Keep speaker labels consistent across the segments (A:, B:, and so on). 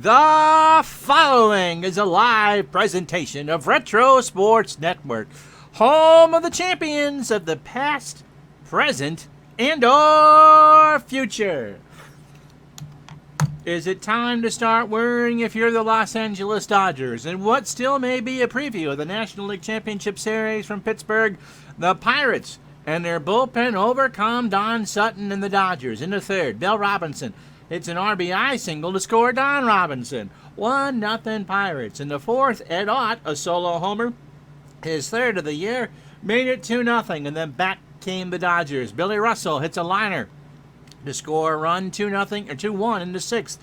A: The following is a live presentation of Retro Sports Network, home of the champions of the past, present, and or future. Is it time to start worrying if you're the Los Angeles Dodgers and what still may be a preview of the National League Championship Series from Pittsburgh? The Pirates and their bullpen overcome Don Sutton and the Dodgers. In the third, Bill Robinson hits an RBI single to score Don Robinson. 1-0 Pirates. In the fourth, Ed Ott, a solo homer, his third of the year, made it 2-0, and then back came the Dodgers. Billy Russell hits a liner to score a run, 2-0 or 2-1 in the sixth.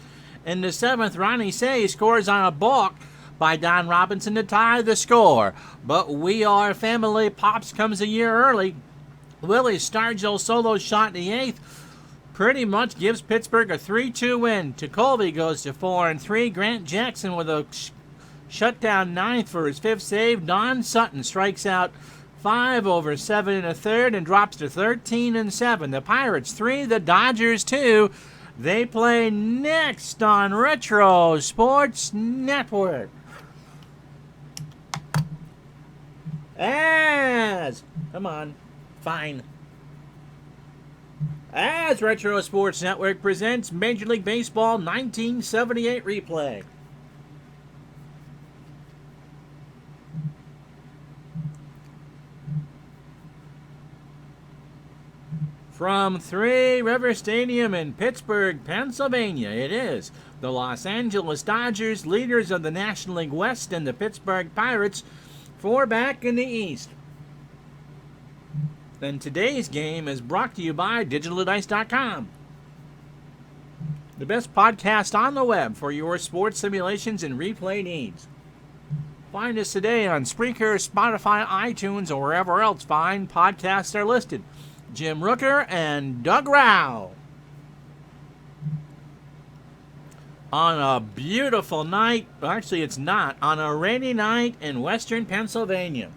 A: In the seventh, Ronnie Say scores on a balk by Don Robinson to tie the score. But We Are Family Pops comes a year early. Willie Stargell's solo shot in the eighth pretty much gives Pittsburgh a 3-2 win. Colby goes to 4-3. Grant Jackson with a shutdown ninth for his fifth save. Don Sutton strikes out 5 over 7 in the third and drops to 13-7. The Pirates 3, the Dodgers 2. They play next on Retro Sports Network. Come on, fine. As Retro Sports Network presents Major League Baseball 1978 replay. From Three River Stadium in Pittsburgh, Pennsylvania, it is the Los Angeles Dodgers, leaders of the National League West, and the Pittsburgh Pirates, 4 back in the East. And today's game is brought to you by DigitalDice.com, the best podcast on the web for your sports simulations and replay needs. Find us today on Spreaker, Spotify, iTunes, or wherever else fine podcasts are listed. Jim Rooker and Doug Rao. On a beautiful night, actually it's not, on a rainy night in western Pennsylvania.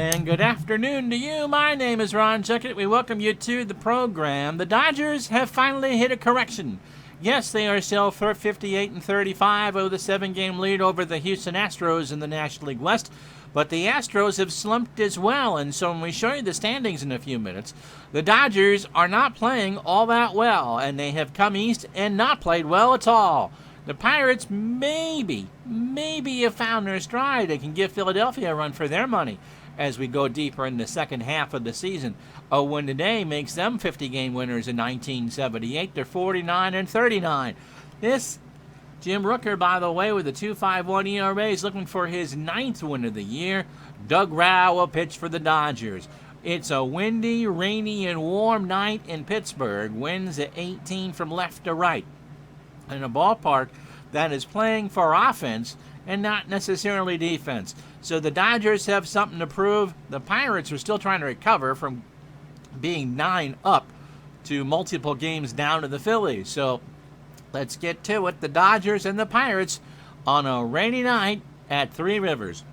A: And good afternoon to you. My name is Ron Chuckett. We welcome you to the program. The Dodgers have finally hit a correction. Yes, they are still for 58-35 with a 7-game lead over the Houston Astros in the National League West. But the Astros have slumped as well, and so when we show you the standings in a few minutes, the Dodgers are not playing all that well, and they have come east and not played well at all. The Pirates maybe have found their stride. They can give Philadelphia a run for their money as we go deeper in the second half of the season. A win today makes them 50-game winners in 1978. They're 49-39. This Jim Rooker, by the way, with a 2.51 ERA, is looking for his 9th win of the year. Doug Rao will pitch for the Dodgers. It's a windy, rainy, and warm night in Pittsburgh. Winds at 18 from left to right. In a ballpark that is playing for offense and not necessarily defense. So the Dodgers have something to prove. The Pirates are still trying to recover from being 9 up to multiple games down to the Phillies. So let's get to it. The Dodgers and the Pirates on a rainy night at Three Rivers.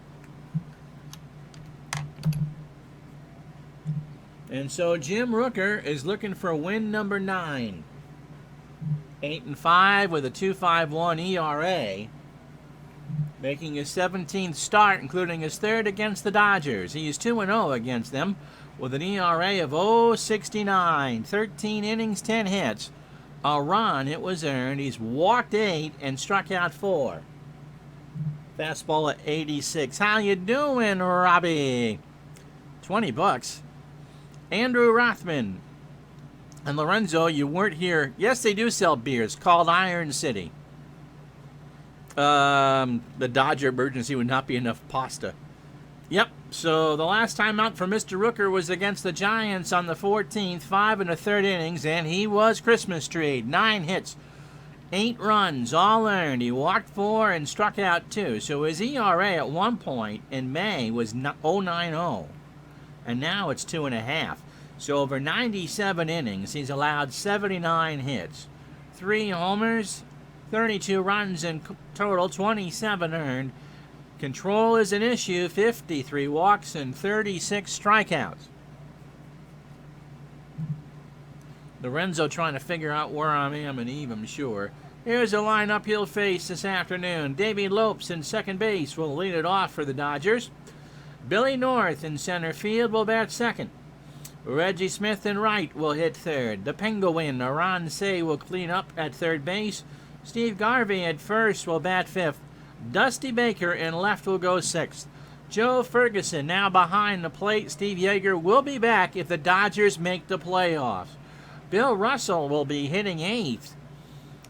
A: And so Jim Rooker is looking for win number 9. 8-5 with a 2.51 ERA. Making his 17th start, including his third against the Dodgers. He is 2-0 against them with an ERA of 0.69. 13 innings, 10 hits. A run, it was earned. He's walked 8 and struck out 4. Fastball at 86. How you doing, Robbie? $20. Andrew Rothman. And Lorenzo, you weren't here. Yes, they do sell beers called Iron City. The Dodger emergency would not be enough pasta. Yep, so the last time out for Mr. Rooker was against the Giants on the 14th, 5 1/3 innings, and he was Christmas treed. 9 hits, 8 runs, all earned. He walked 4 and struck out 2. So his ERA at one point in May was 0.90, and now it's 2.5. So over 97 innings, he's allowed 79 hits, 3 homers, 32 runs in total, 27 earned. Control is an issue, 53 walks and 36 strikeouts. Lorenzo trying to figure out where I am and Eve, I'm sure. Here's a lineup he'll face this afternoon. Davey Lopes in second base will lead it off for the Dodgers. Billy North in center field will bat second. Reggie Smith in right will hit third. The Penguin, Ron Say, will clean up at third base. Steve Garvey at first will bat fifth. Dusty Baker in left will go sixth. Joe Ferguson now behind the plate. Steve Yeager will be back if the Dodgers make the playoffs. Bill Russell will be hitting eighth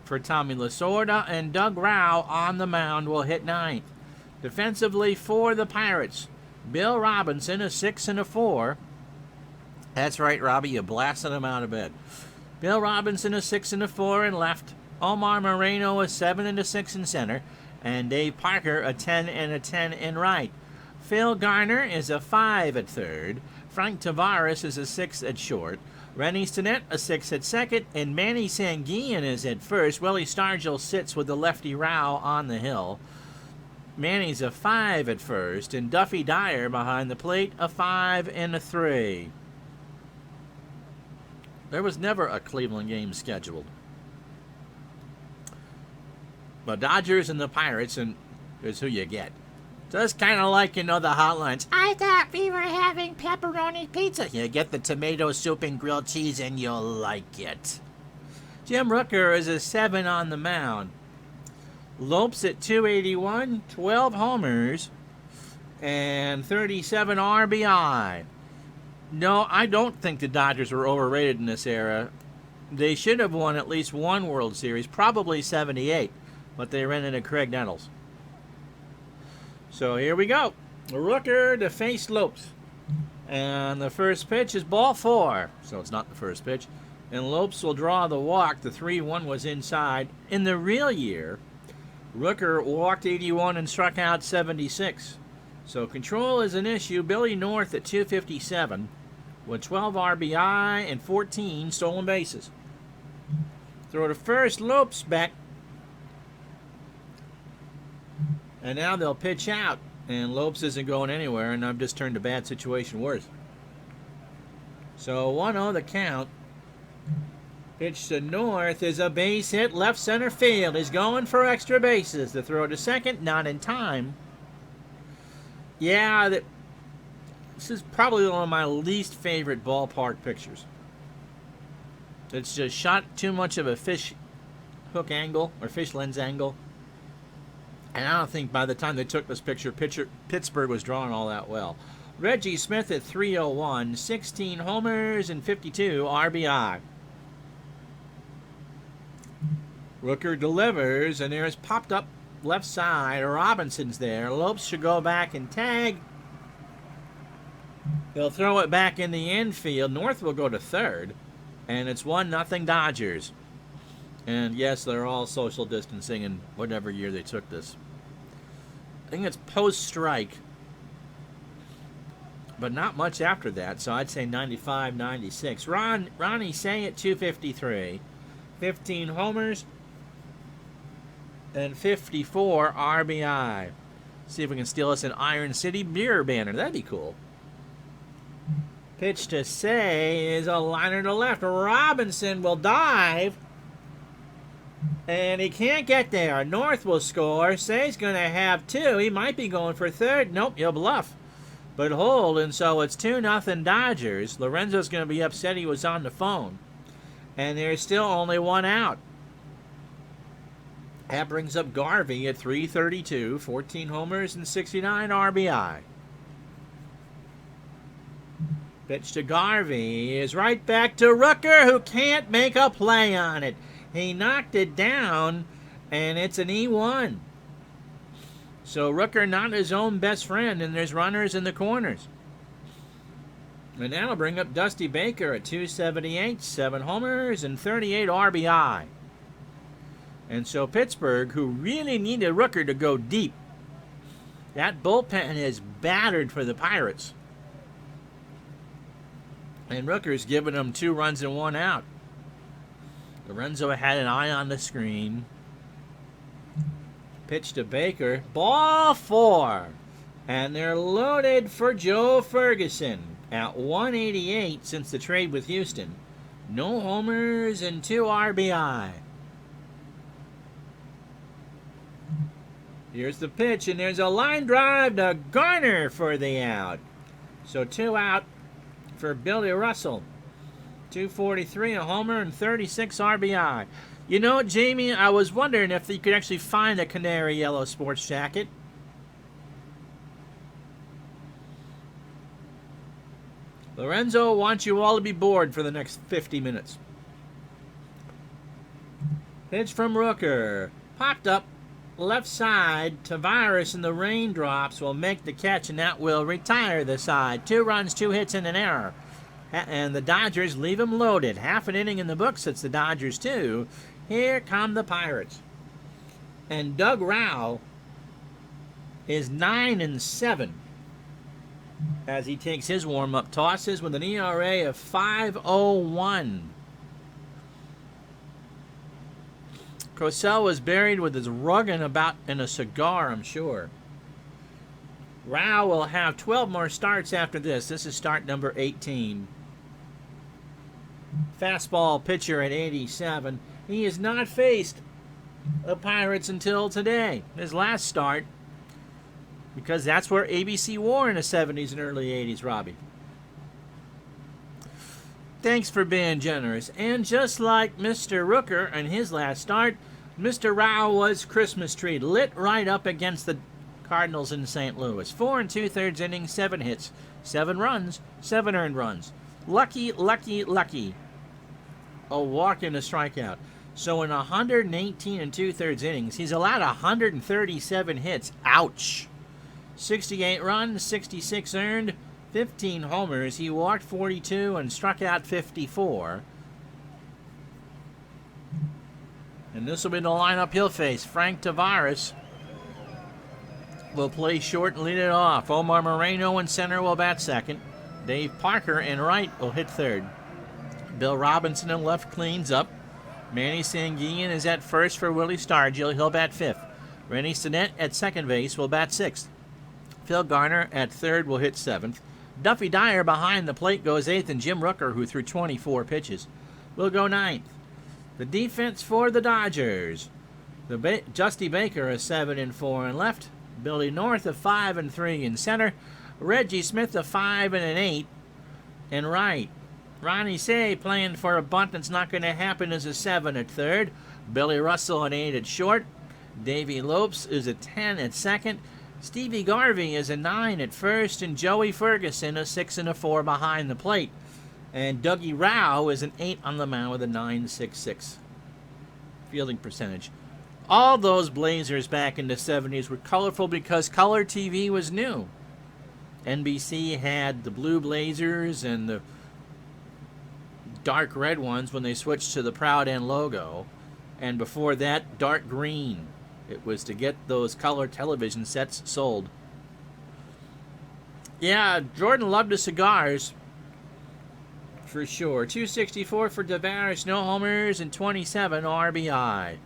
A: for Tommy Lasorda, and Doug Rao on the mound will hit ninth. Defensively for the Pirates, Bill Robinson, a 6 and a 4. That's right, Robbie, you blasted him out of bed. Bill Robinson, a 6 and a 4 in left. Omar Moreno, a 7 and a 6 in center. And Dave Parker, a 10 and a 10 in right. Phil Garner is a 5 at third. Frank Tavares is a 6 at short. Rennie Stinnett, a 6 at second, and Manny Sanguillen is at first. Willie Stargell sits with the lefty Rao on the hill. Manny's a 5 at first, and Duffy Dyer behind the plate, a 5 and a 3. There was never a Cleveland game scheduled. The Dodgers and the Pirates, and is who you get. Just kind of like, the hotlines. I thought we were having pepperoni pizza. You get the tomato soup and grilled cheese and you'll like it. Jim Rooker is a 7 on the mound. Lopes at 281, 12 homers, and 37 RBI. No, I don't think the Dodgers were overrated in this era. They should have won at least one World Series, probably 78, but they ran into Craig Nettles. So here we go. Rooker to face Lopes. And the first pitch is ball 4. So it's not the first pitch. And Lopes will draw the walk. The 3-1 was inside. In the real year, Rooker walked 81 and struck out 76. So control is an issue. Billy North at 257 with 12 RBI and 14 stolen bases. Throw to first, Lopes back. And now they'll pitch out, and Lopes isn't going anywhere, and I've just turned a bad situation worse. So 1-0 the count. Pitch to North is a base hit, left center field. He's going for extra bases. The throw to second, not in time. Yeah, this is probably one of my least favorite ballpark pictures. It's just shot too much of a fish hook angle, or fish lens angle. And I don't think by the time they took this picture, Pittsburgh was drawing all that well. Reggie Smith at 301, 16 homers and 52 RBI. Rooker delivers, and there's popped up left side. Robinson's there. Lopes should go back and tag. They'll throw it back in the infield. North will go to third, and it's 1-0 Dodgers. And yes, they're all social distancing in whatever year they took this. I think it's post-strike, but not much after that, so I'd say 95, 96. Ronnie Say at 253, 15 homers and 54 RBI. See if we can steal us an Iron City beer banner. That'd be cool. Pitch to Say is a liner to left. Robinson will dive. And he can't get there. North will score. Say's going to have 2. He might be going for third. Nope, he'll bluff. But hold, and so it's 2-0 Dodgers. Lorenzo's going to be upset he was on the phone. And there's still only 1 out. That brings up Garvey at 332, 14 homers and 69 RBI. Pitch to Garvey is right back to Rooker, who can't make a play on it. He knocked it down, and it's an E1. So Rooker not his own best friend, and there's runners in the corners. And that'll bring up Dusty Baker at 278, 7 homers and 38 RBI. And so Pittsburgh, who really needed Rooker to go deep, that bullpen is battered for the Pirates. And Rooker's giving them 2 runs and 1 out. Lorenzo had an eye on the screen. Pitch to Baker. Ball 4. And they're loaded for Joe Ferguson at 188 since the trade with Houston. No homers and 2 RBI. Here's the pitch, and there's a line drive to Garner for the out. So 2 out for Billy Russell. 243, a homer, and 36 RBI. You know, Jamie, I was wondering if you could actually find a canary yellow sports jacket. Lorenzo wants you all to be bored for the next 50 minutes. Pitch from Rooker. Popped up left side. Tavares in the raindrops will make the catch, and that will retire the side. 2 runs, 2 hits, and an error. And the Dodgers leave him loaded. Half an inning in the books. It's the Dodgers, too. Here come the Pirates. And Doug Rowell is 9-7 as he takes his warm-up tosses with an ERA of 5.01. Cosell was buried with his rug and a cigar, I'm sure. Rowell will have 12 more starts after this. This is start number 18. Fastball pitcher at 87. He has not faced the Pirates until today, his last start, because that's where ABC wore in the 70s and early 80s, Robbie. Thanks for being generous. And just like Mr. Rooker in his last start, Mr. Rowell was Christmas tree, lit right up against the Cardinals in St. Louis. 4 2/3 innings, 7 hits, 7 runs, 7 earned runs. Lucky, lucky, lucky. A walk and a strikeout. So in 118 2/3 innings, he's allowed 137 hits. Ouch. 68 runs, 66 earned, 15 homers. He walked 42 and struck out 54. And this will be the lineup he'll face. Frank Tavares will play short and lead it off. Omar Moreno in center will bat second. Dave Parker in right will hit third. Bill Robinson in left cleans up. Manny Sanguillen is at first for Willie Stargell. He'll bat fifth. Rennie Stinnett at second base will bat sixth. Phil Garner at third will hit seventh. Duffy Dyer behind the plate goes eighth, and Jim Rooker, who threw 24 pitches, will go ninth. The defense for the Dodgers. Justy Baker is 7-4 in left. Billy North of 5-3 in center. Reggie Smith of 5-8 in right. Ronnie Say playing for a bunt that's not going to happen is a 7 at third. Billy Russell an 8 at short. Davey Lopes is a 10 at second. Stevie Garvey is a 9 at first, and Joey Ferguson a 6 and a 4 behind the plate. And Dougie Rao is an 8 on the mound with a 9.66 fielding percentage. All those Blazers back in the 70s were colorful because color TV was new. NBC had the blue Blazers and the dark red ones when they switched to the Proud End logo. And before that, dark green. It was to get those color television sets sold. Yeah, Jordan loved the cigars. For sure. 264 for Tavares, no homers, and 27 RBI.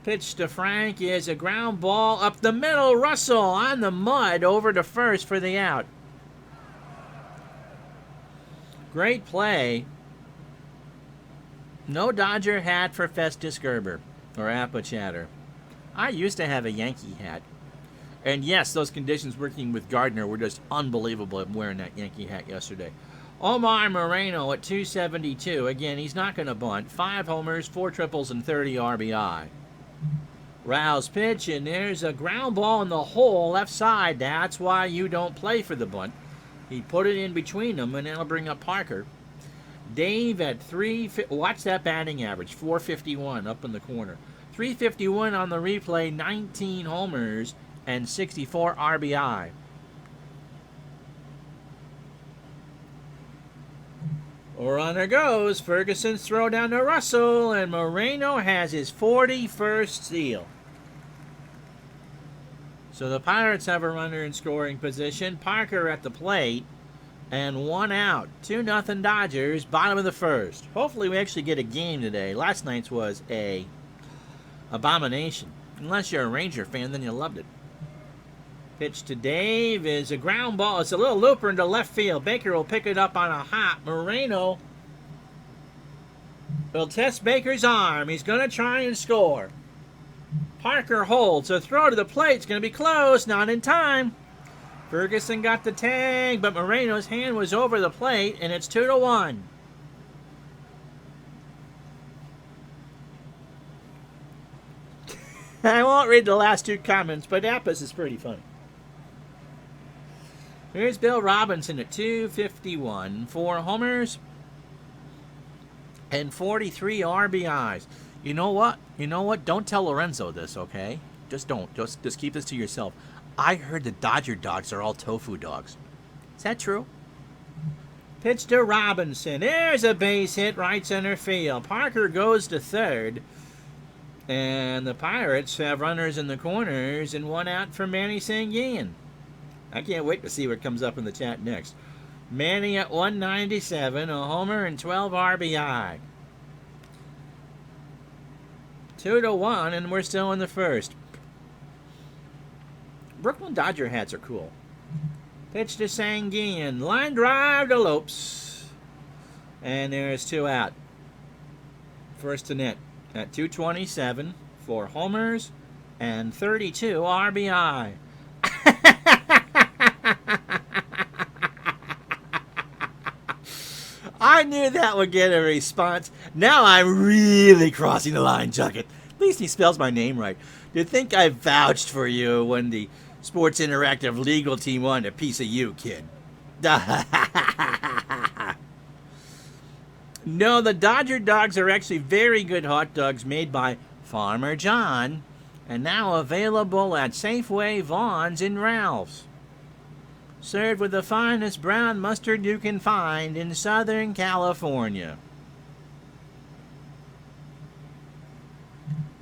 A: Pitch to Frank is a ground ball up the middle. Russell on the mud over to first for the out. Great play. No Dodger hat for Festus Gerber or Appichatter. I used to have a Yankee hat. And yes, those conditions working with Gardner were just unbelievable. I'm wearing that Yankee hat yesterday. Omar Moreno at 272. Again, he's not going to bunt. 5 homers, 4 triples, and 30 RBI. Rouse pitch, and there's a ground ball in the hole left side. That's why you don't play for the bunt. He put it in between them, and that'll bring up Parker. Dave at 3. Watch that batting average, 451 up in the corner. 351 on the replay, 19 homers, and 64 RBI. Runner goes. Ferguson's throw down to Russell, and Moreno has his 41st steal. So the Pirates have a runner in scoring position. Parker at the plate, and 1 out. 2-0 Dodgers, bottom of the first. Hopefully we actually get a game today. Last night's was a abomination. Unless you're a Ranger fan, then you loved it. Pitch to Dave is a ground ball. It's a little looper into left field. Baker will pick it up on a hop. Moreno Will test Baker's arm. He's going to try and score. Parker holds. A throw to the plate. It's going to be close. Not in time. Ferguson got the tag, but Moreno's hand was over the plate, and it's 2-1. I won't read the last two comments, but Apis is pretty funny. Here's Bill Robinson at 251. 4 homers and 43 RBIs. You know what? Don't tell Lorenzo this, okay? Just don't. Just keep this to yourself. I heard the Dodger dogs are all tofu dogs. Is that true? Pitch to Robinson. There's a base hit right center field. Parker goes to third. And the Pirates have runners in the corners and 1 out for Manny Sanguian. I can't wait to see what comes up in the chat next. Manny at 197, a homer and 12 RBI. 2-1, and we're still in the first. Brooklyn Dodger hats are cool. Pitch to Sanguian. Line drive to Lopes. And there's 2 out. First to net at 227, 4 homers and 32 RBI. I knew that would get a response. Now I'm really crossing the line, Jucket. At least he spells my name right. To think I vouched for you when the Sports Interactive legal team wanted a piece of you, kid. No, the Dodger dogs are actually very good hot dogs made by Farmer John and now available at Safeway, Vaughn's, and Ralph's. Served with the finest brown mustard you can find in Southern California.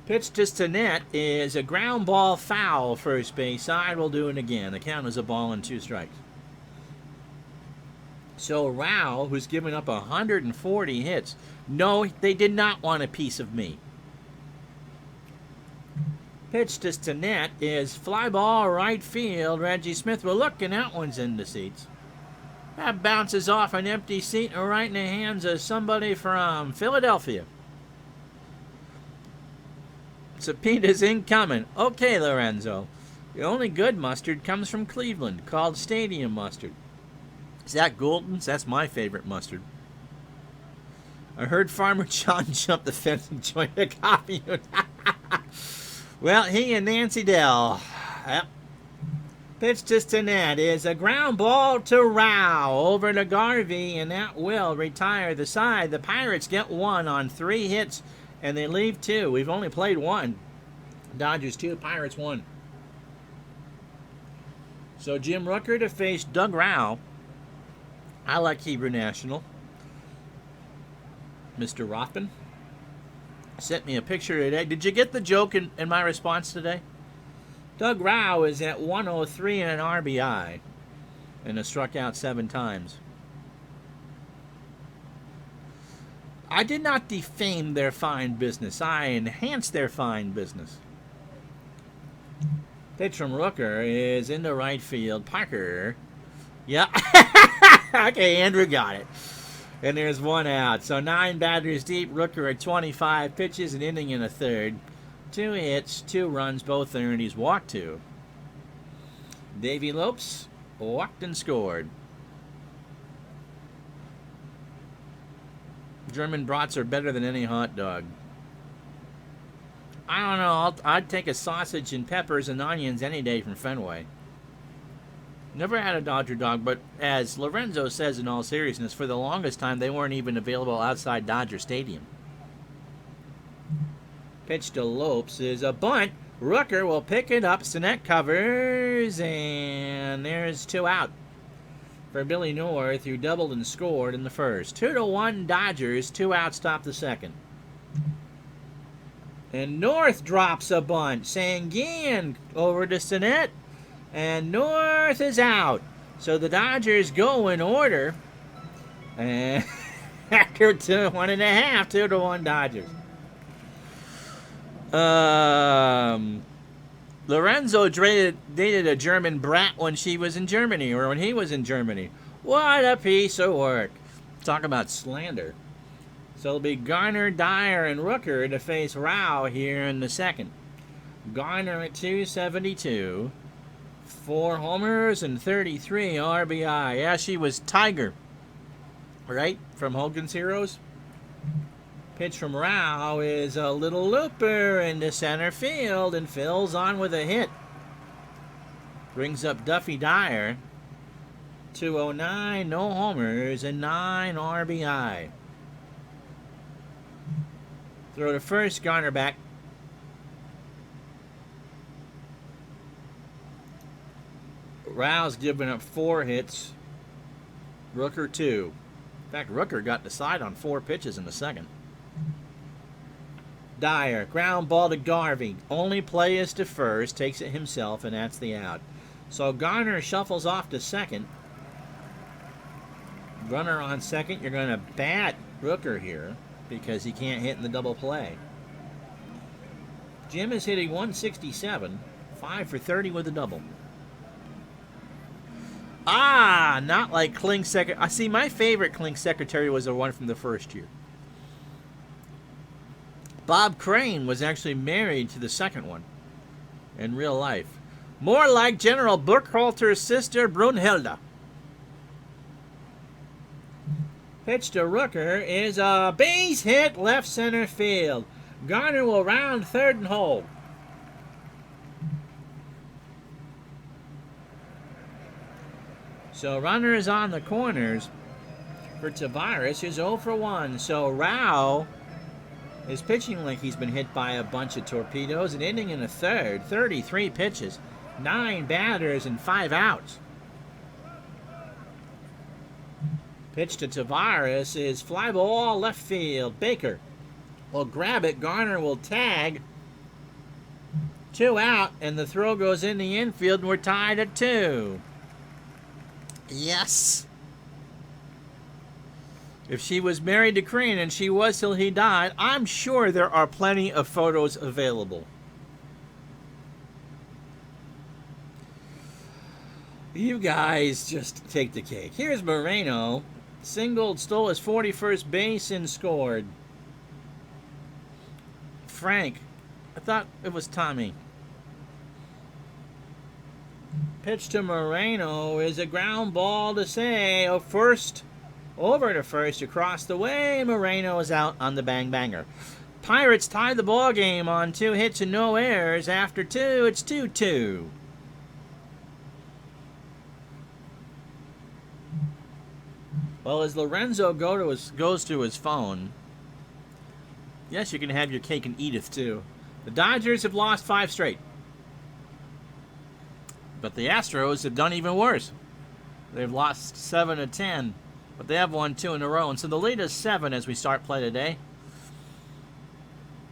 A: Pitch to Stinnett is a ground ball foul, first base side. We'll do it again. The count is a ball and 2 strikes. So Rao, who's given up 140 hits, no, they did not want a piece of me. Pitch to Stinnett is fly ball right field. Reggie Smith will look, and that one's in the seats. That bounces off an empty seat and right in the hands of somebody from Philadelphia. Subpoena's incoming. Okay, Lorenzo. The only good mustard comes from Cleveland, called Stadium Mustard. Is that Goulden's? That's my favorite mustard. I heard Farmer John jump the fence and join the coffee unit. Well, he and Nancy Dell. Yep. Pitch to Stinnett is a ground ball to Rao over to Garvey, and that will retire the side. The Pirates get 1 on 3 hits, and they leave 2. We've only played 1. Dodgers 2, Pirates 1. So Jim Rooker to face Doug Rao. I like Hebrew National. Mr. Rothman sent me a picture today. Did you get the joke in my response today? Doug Rao is at 103 and an RBI and has struck out 7 times. I did not defame their fine business. I enhanced their fine business. Pitch from Rooker is into right field. Parker. Yeah. Okay, Andrew got it. And there's 1 out. So 9 batters deep. Rooker at 25 pitches, an inning and a third. 2 hits, 2 runs, both earned. He's walked 2. Davey Lopes walked and scored. German brats are better than any hot dog. I don't know. I'd take a sausage and peppers and onions any day from Fenway. Never had a Dodger dog, but as Lorenzo says in all seriousness, for the longest time they weren't even available outside Dodger Stadium. Pitch to Lopes is a bunt. Rooker will pick it up. Stinnett covers, and there's 2 out for Billy North, who doubled and scored in the first. 2-1 Dodgers. 2 outs stop the second. And North drops a bunt. Sanguian over to Stinnett. And North is out. So the Dodgers go in order. And after 1.5, 2-1 Dodgers. Lorenzo dated a German brat when she was in Germany, or when he was in Germany. What a piece of work. Talk about slander. So it'll be Garner, Dyer, and Rooker to face Rao here in the second. Garner at 272. 4 homers and 33 RBI. Yeah, she was Tiger, right? From Hogan's Heroes. Pitch from Rao is a little looper into center field and fills on with a hit. Brings up Duffy Dyer. 209, no homers, and 9 RBI. Throw to first, Garner back. Rao's given up 4 hits. Rooker 2. In fact, Rooker got the side on 4 pitches in the second. Dyer, ground ball to Garvey. Only play is to first, takes it himself, and that's the out. So Garner shuffles off to second. Runner on second, you're going to bat Rooker here because he can't hit in the double play. Jim is hitting 167, 5 for 30 with a double. Ah, not like Kling's second. I see, my favorite Kling secretary was the one from the first year. Bob Crane was actually married to the second one in real life. More like General Burkhalter's sister, Brunhilde. Pitch to Rooker is a base hit left center field. Garner will round third and hold. So runner is on the corners for Tavares, who's 0 for 1. So Rao is pitching like he's been hit by a bunch of torpedoes. An inning and a third, 33 pitches, 9 batters, and 5 outs. Pitch to Tavares is fly ball left field. Baker will grab it. Garner will tag. 2 out, and the throw goes in the infield, and we're tied at 2. Yes. If she was married to Crane, and she was till he died, I'm sure there are plenty of photos available. You guys just take the cake. Here's Moreno. Singled, stole his 41st base, and scored. Frank. I thought it was Tommy. Pitch to Moreno is a ground ball to say. First. Over to first, across the way. Moreno is out on the bang banger. Pirates tie the ball game on 2 hits and no errors. After 2, it's 2-2. Well, as Lorenzo goes to his phone, yes, you can have your cake and Edith too. The Dodgers have lost 5 straight. But the Astros have done even worse. They've lost 7 of 10. But they have won 2 in a row. And so the lead is 7 as we start play today.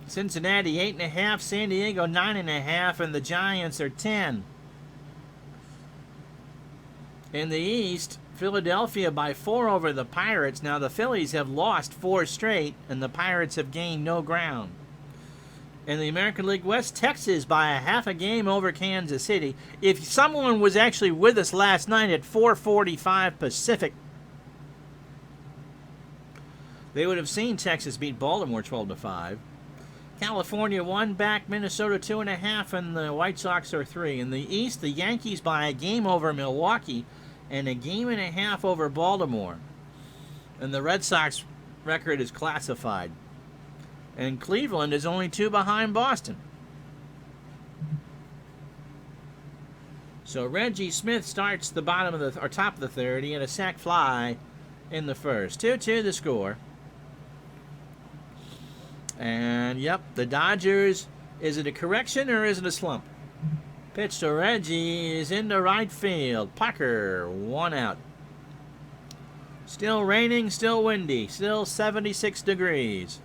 A: Cincinnati 8.5, San Diego 9.5, and the Giants are 10. In the East, Philadelphia by 4 over the Pirates. Now the Phillies have lost 4 straight, and the Pirates have gained no ground. In the American League West, Texas by a half a game over Kansas City. If someone was actually with us last night at 4:45 Pacific, they would have seen Texas beat Baltimore 12-5. California 1 back, Minnesota 2.5, and the White Sox are 3. In the East, the Yankees by a game over Milwaukee and a game and a half over Baltimore. And the Red Sox record is classified. And Cleveland is only 2 behind Boston. So Reggie Smith starts the top of the third. He had a sac fly in the first. 2-2 the score. And, yep, the Dodgers, is it a correction or is it a slump? Pitch to Reggie is into right field. Pucker, 1 out. Still raining, still windy, still 76 degrees.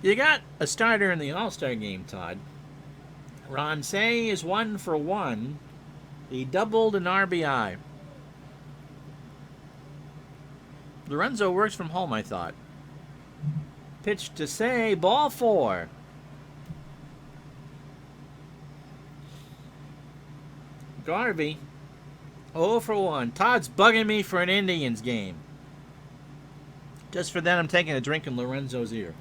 A: You got a starter in the All-Star game, Todd. Ron Say is 1 for 1. He doubled an RBI. Lorenzo works from home, I thought. Pitch to Say, ball 4. Garvey, 0 for 1. Todd's bugging me for an Indians game. Just for that, I'm taking a drink in Lorenzo's ear.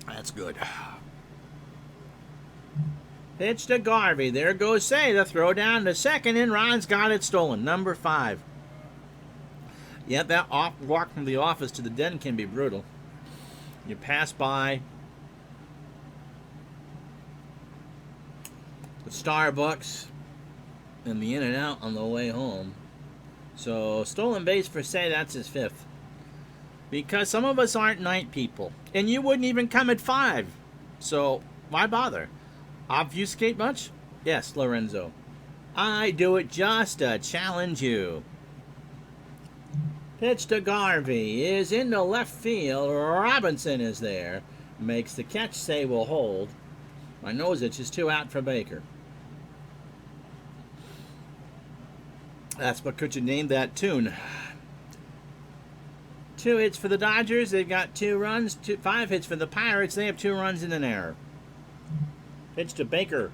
A: That's good. Pitch to Garvey. There goes Say. The throw down to second, and Ron's got it stolen. Number 5. Yeah, that walk from the office to the den can be brutal. You pass by the Starbucks and the In-N-Out on the way home. So, stolen base for Say, that's his 5th. Because some of us aren't night people. And you wouldn't even come at 5. So, why bother? Obfuscate much? Yes, Lorenzo. I do it just to challenge you. Pitch to Garvey is into left field. Robinson is there. Makes the catch. Say will hold. My nose itches. 2 out for Baker. That's what could you name that tune? 2 hits for the Dodgers. They've got 2 runs. 5 hits for the Pirates. They have 2 runs and an error. Pitch to Baker.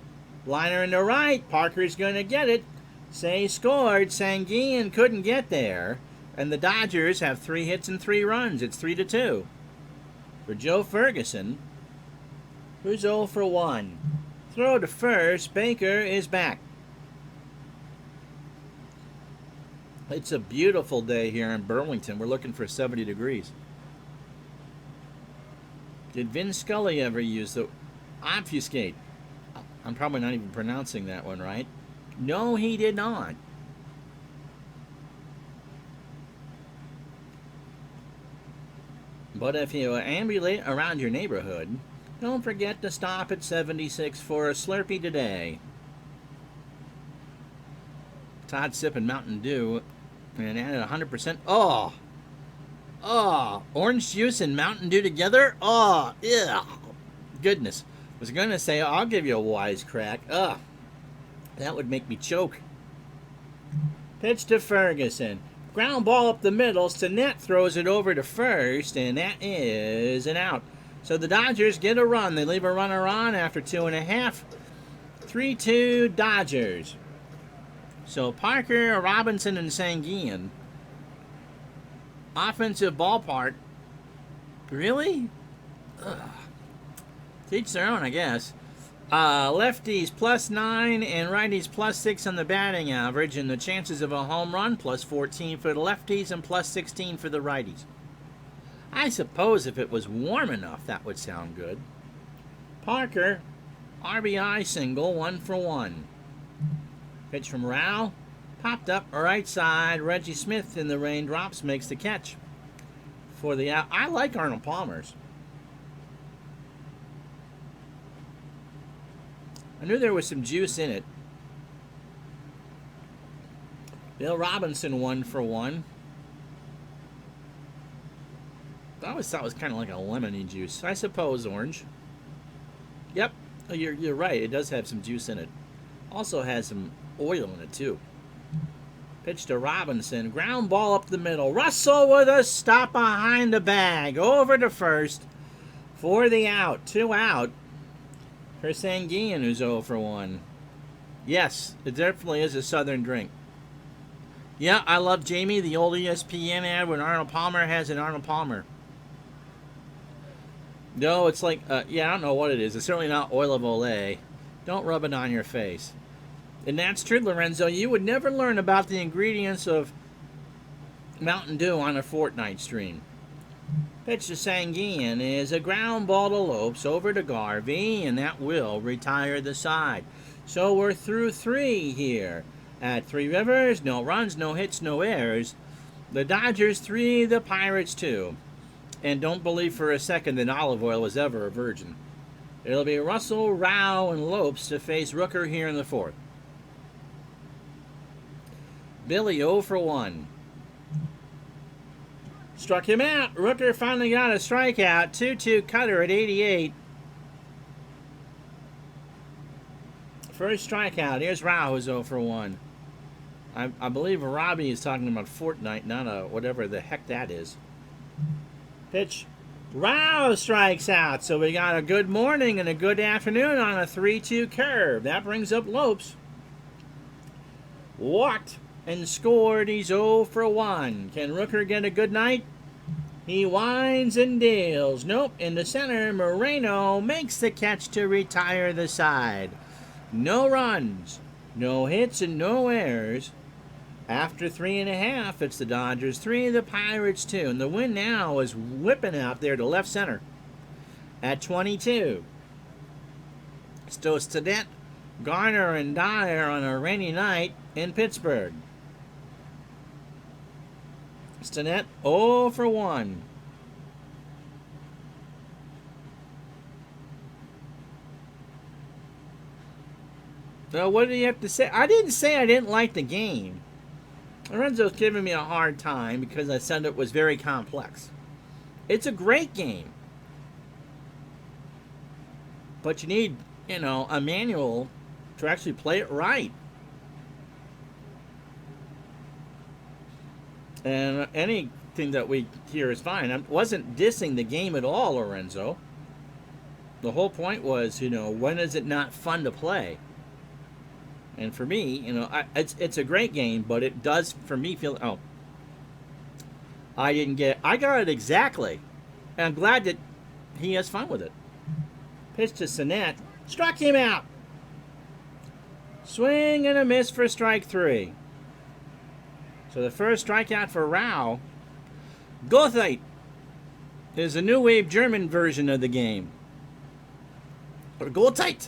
A: Liner in the right. Parker's going to get it. Say scored. Sanguin couldn't get there. And the Dodgers have 3 hits and 3 runs. It's 3-2. For Joe Ferguson, who's 0 for 1. Throw to first. Baker is back. It's a beautiful day here in Burlington. We're looking for 70 degrees. Did Vin Scully ever use the obfuscate? I'm probably not even pronouncing that one right. No, he did not. But if you ambulate around your neighborhood, don't forget to stop at 76 for a Slurpee today. Todd sipping Mountain Dew and added 100%. Oh, orange juice and Mountain Dew together? Oh, yeah. Goodness. I was going to say, I'll give you a wisecrack. That would make me choke. Pitch to Ferguson. Ground ball up the middle. Stinnett throws it over to first, and that is an out. So the Dodgers get a run. They leave a runner on after 2.5. 3-2 Dodgers. So Parker, Robinson, and Sanguin. Offensive ballpark. Really? Ugh. To each their own, I guess. Lefties +9 and righties +6 on the batting average, and the chances of a home run +14 for the lefties and +16 for the righties. I suppose if it was warm enough, that would sound good. Parker, RBI single, 1 for 1. Pitch from Rao, popped up right side. Reggie Smith in the raindrops makes the catch for the out. I like Arnold Palmer's. I knew there was some juice in it. Bill Robinson 1 for 1. I always thought it was kind of like a lemony juice. I suppose orange. Yep, you're right. It does have some juice in it. Also has some oil in it too. Pitch to Robinson. Ground ball up the middle. Russell with a stop behind the bag. Over to first for the out. 2 out. For Sanguin, who's 0 for 1. Yes, it definitely is a southern drink. Yeah, I love Jamie, the old ESPN ad when Arnold Palmer has an Arnold Palmer. No, it's like, yeah, I don't know what it is. It's certainly not oil of Olay. Don't rub it on your face. And that's true, Lorenzo. You would never learn about the ingredients of Mountain Dew on a Fortnite stream. Pitch to Sanguin is a ground ball to Lopes over to Garvey, and that will retire the side. So we're through 3 here at Three Rivers. No runs, no hits, no errors. The Dodgers 3, the Pirates 2. And don't believe for a second that olive oil was ever a virgin. It'll be Russell, Rao, and Lopes to face Rooker here in the 4th. Billy 0 for 1. Struck him out. Rooker finally got a strikeout. 2-2 cutter at 88. First strikeout. Here's Rao, who's 0 for 1. I believe Robbie is talking about Fortnite, not whatever the heck that is. Pitch Rao strikes out. So we got a good morning and a good afternoon on a 3-2 curve. That brings up Lopes. Walked and scored. He's 0 for 1. Can Rooker get a good night? He winds and deals. Nope. In the center, Moreno makes the catch to retire the side. No runs, no hits, and no errors. After 3.5, it's the Dodgers 3, the Pirates 2. And the wind now is whipping out there to left center at 22. Still Stinnett, Garner, and Dyer on a rainy night in Pittsburgh. Stinnett 0 for 1. So what do you have to say? I didn't say I didn't like the game. Lorenzo's giving me a hard time because I said it was very complex. It's a great game. But you need, a manual to actually play it right. And anything that we hear is fine. I wasn't dissing the game at all, Lorenzo. The whole point was, when is it not fun to play? And for me, it's a great game, but it does, for me, feel, I got it exactly. And I'm glad that he has fun with it. Pitch to Stinnett. Struck him out. Swing and a miss for strike 3. So the first strikeout for Rao. Goethite is a new wave German version of the game. Or Goethite.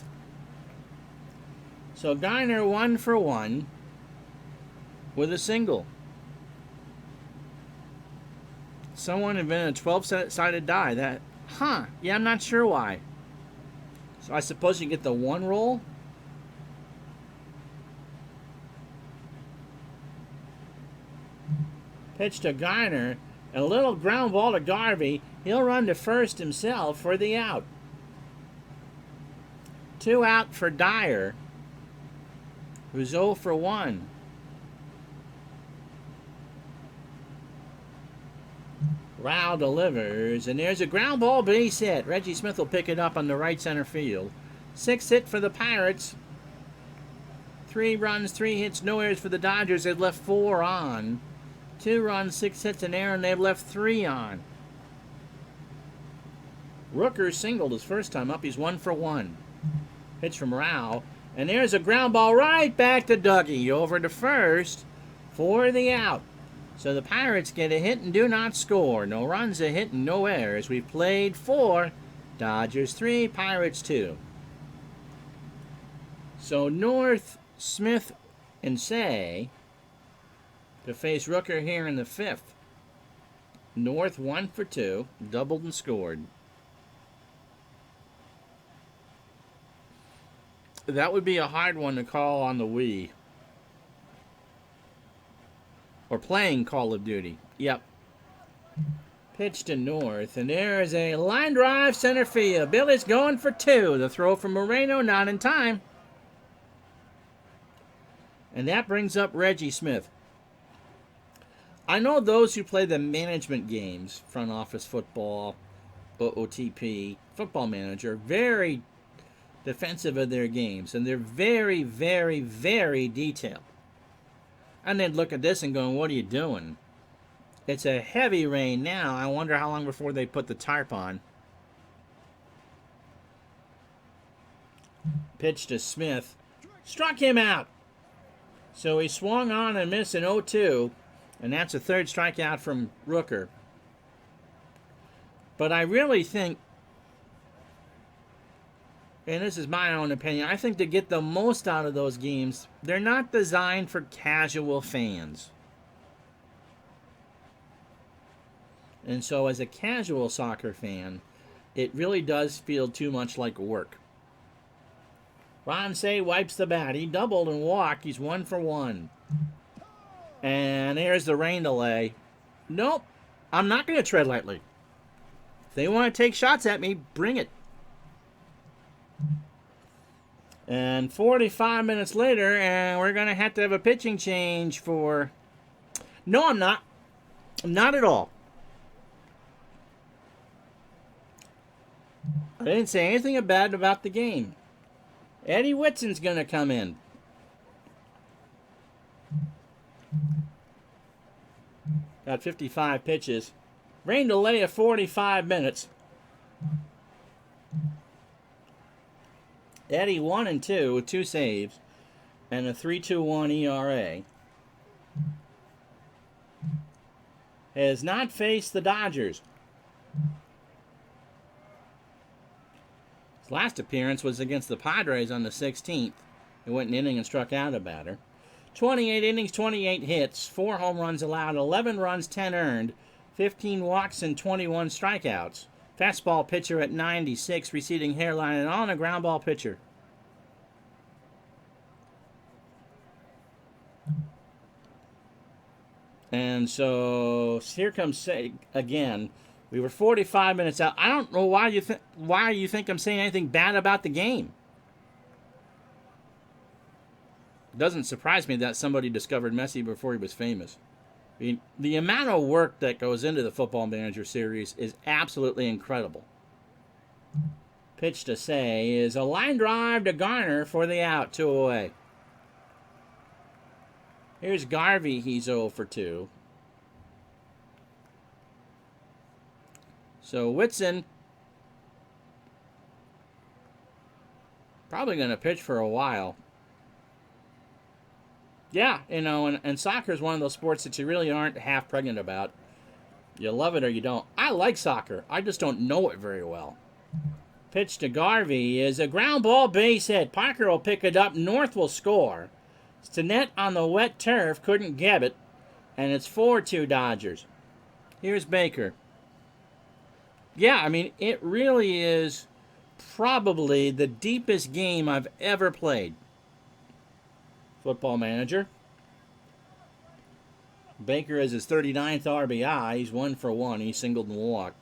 A: So Garner 1 for 1 with a single. Someone invented a 12-sided die. Yeah, I'm not sure why. So I suppose you get the 1 roll. Pitch to Garner. A little ground ball to Garvey. He'll run to first himself for the out. 2 out for Dyer, who's 0 for 1. Rao delivers, and there's a ground ball base hit. Reggie Smith will pick it up on the right center field. 6th hit for the Pirates. 3 runs, 3 hits, no errors for the Dodgers. They've left 4 on. 2 runs, 6 hits, an error, and they've left 3 on. Rooker singled his first time up. He's 1 for 1. Pitch from Rao. And there's a ground ball right back to Dougie over to first for the out. So the Pirates get a hit and do not score. No runs, a hit, and no errors. We've played 4. Dodgers 3, Pirates 2. So North, Smith, and Say to face Rooker here in the 5th. North 1 for 2, doubled and scored. That would be a hard one to call on the Wii. Or playing Call of Duty. Yep. Pitch to North, and there is a line drive center field. Billy's going for 2. The throw from Moreno, not in time. And that brings up Reggie Smith. I know those who play the management games, front office football, OOTP, football manager, very defensive of their games. And they're very, very, very detailed. And they'd look at this and go, what are you doing? It's a heavy rain now. I wonder how long before they put the tarp on. Pitch to Smith. Struck him out. So he swung on and missed an 0-2. And that's a 3rd strikeout from Rooker. But I really think, and this is my own opinion, I think to get the most out of those games, they're not designed for casual fans. And so as a casual soccer fan, it really does feel too much like work. Ron Say wipes the bat. He doubled and walked. He's 1 for 1. And there's the rain delay. Nope. I'm not going to tread lightly. If they want to take shots at me, bring it. And 45 minutes later, and we're going to have a pitching change for... No, I'm not. Not at all. I didn't say anything bad about the game. Eddie Whitson's going to come in. Got 55 pitches. Rain delay of 45 minutes. Eddie 1-2 with 2 saves and a 3.21 ERA. Has not faced the Dodgers. His last appearance was against the Padres on the 16th. He went an inning and struck out a batter. 28 innings, 28 hits, 4 home runs allowed, 11 runs, 10 earned, 15 walks, and 21 strikeouts. Fastball pitcher at 96, receding hairline, and on a ground ball pitcher. And so here comes again. We were 45 minutes out. I don't know why you think I'm saying anything bad about the game. It doesn't surprise me that somebody discovered Messi before he was famous. I mean, the amount of work that goes into the Football Manager series is absolutely incredible. Pitch to say is a line drive to Garner for the out, 2 away. Here's Garvey, he's 0 for 2. So Whitson probably going to pitch for a while. Yeah, you know, and soccer is one of those sports that you really aren't half pregnant about. You love it or you don't. I like soccer. I just don't know it very well. Pitch to Garvey is a ground ball base hit. Parker will pick it up. North will score. Stinnett on the wet turf couldn't get it, and it's 4-2 Dodgers. Here's Baker. Yeah, I mean, it really is probably the deepest game I've ever played. Football Manager. Baker has his 39th RBI. He's 1 for 1. He singled and walked.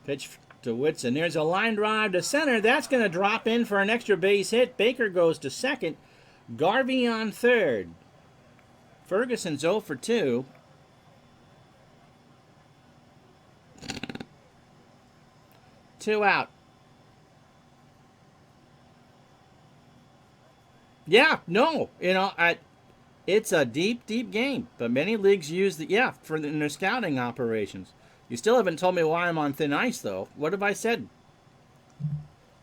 A: Pitch to Whitson. There's a line drive to center. That's going to drop in for an extra base hit. Baker goes to second. Garvey on third. Ferguson's 0 for 2. Two out. Yeah, no, you know, it's a deep, deep game. But many leagues use for their scouting operations. You still haven't told me why I'm on thin ice, though. What have I said?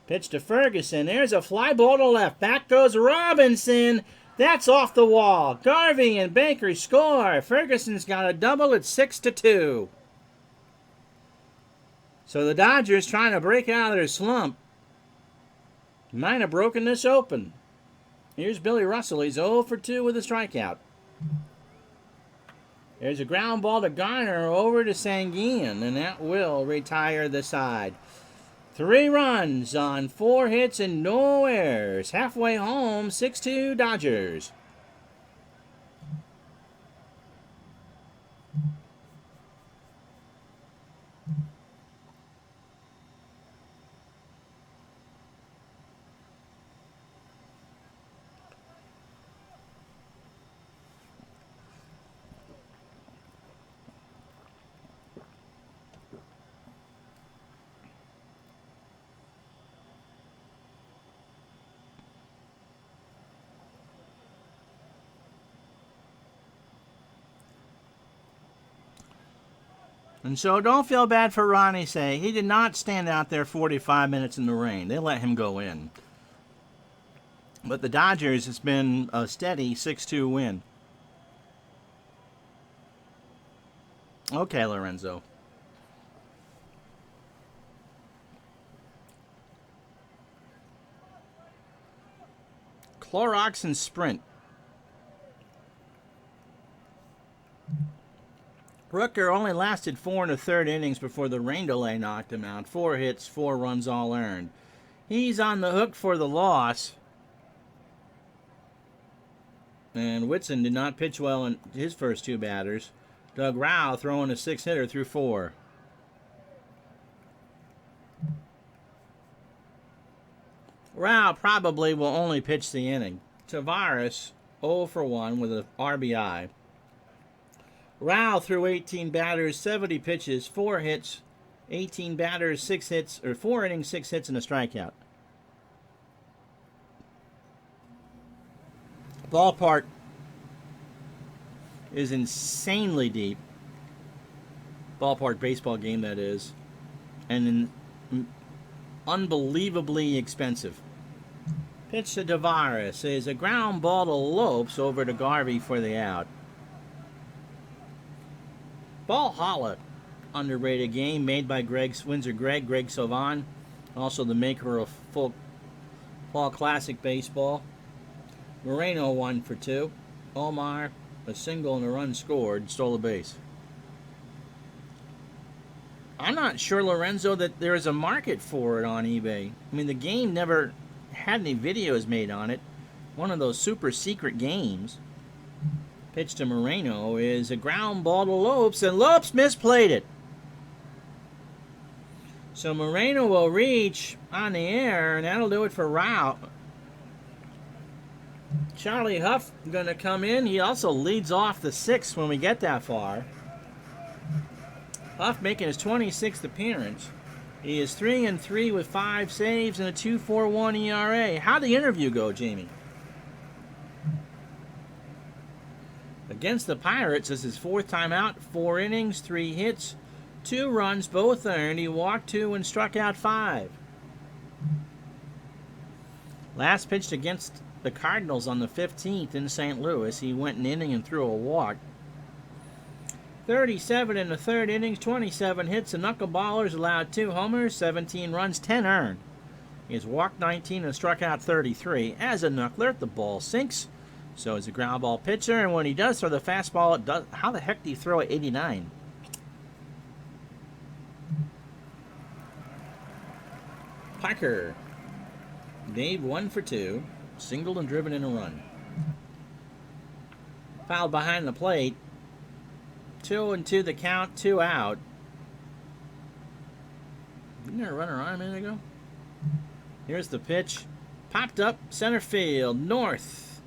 A: Pitch to Ferguson. There's a fly ball to left. Back goes Robinson. That's off the wall. Garvey and Baker score. Ferguson's got a double. It's 6-2. So the Dodgers trying to break out of their slump might have broken this open. Here's Billy Russell. He's 0 for 2 with a strikeout. There's a ground ball to Garner over to Sanguin, and that will retire the side. 3 runs on 4 hits and no errors. Halfway home, 6-2 Dodgers. And so don't feel bad for Ronnie Say. He did not stand out there 45 minutes in the rain. They let him go in. But the Dodgers, it's been a steady 6-2 win. Okay, Lorenzo. Clorox and Sprint. Rooker only lasted 4 1/3 innings before the rain delay knocked him out. 4 hits, 4 runs all earned. He's on the hook for the loss. And Whitson did not pitch well in his first 2 batters. Doug Rao throwing a 6-hitter through 4. Rao probably will only pitch the inning. Tavares 0 for 1 with an RBI. Rao threw 18 batters, 70 pitches, 4 hits, 18 batters, 6 hits, or 4 innings, 6 hits, and a strikeout. Ballpark is insanely deep. Ballpark baseball game, that is. And unbelievably expensive. Pitch to Tavares is a ground ball to Lopes over to Garvey for the out. Ball Holla, underrated game made by Greg Sylvan, also the maker of Fall Classic Baseball. Moreno 1 for 2. Omar, a single and a run scored, stole a base. I'm not sure, Lorenzo, that there is a market for it on eBay. I mean, the game never had any videos made on it. One of those super secret games. Pitch to Moreno is a ground ball to Lopes, and Lopes misplayed it. So Moreno will reach on the air, and that'll do it for Rao. Charlie Huff going to come in. He also leads off the 6th when we get that far. Huff making his 26th appearance. He is 3-3 with 5 saves and a 2.41 ERA. How'd the interview go, Jamie? Against the Pirates, this is 4th time out, 4 innings, 3 hits, 2 runs, both earned. He walked 2 and struck out 5. Last pitched against the Cardinals on the 15th in St. Louis. He went an inning and threw a walk. 37 in the 3rd innings, 27 hits. The knuckleballers allowed 2 homers, 17 runs, 10 earned. He has walked 19 and struck out 33. As a knuckler, the ball sinks. So he's a ground ball pitcher, and when he does throw the fastball, it does. How the heck do you throw at 89? Parker. Dave 1 for 2. Singled and driven in a run. Fouled behind the plate. 2-2 the count, 2 out. Didn't there a runner on a minute ago? Here's the pitch. Popped up, center field, North.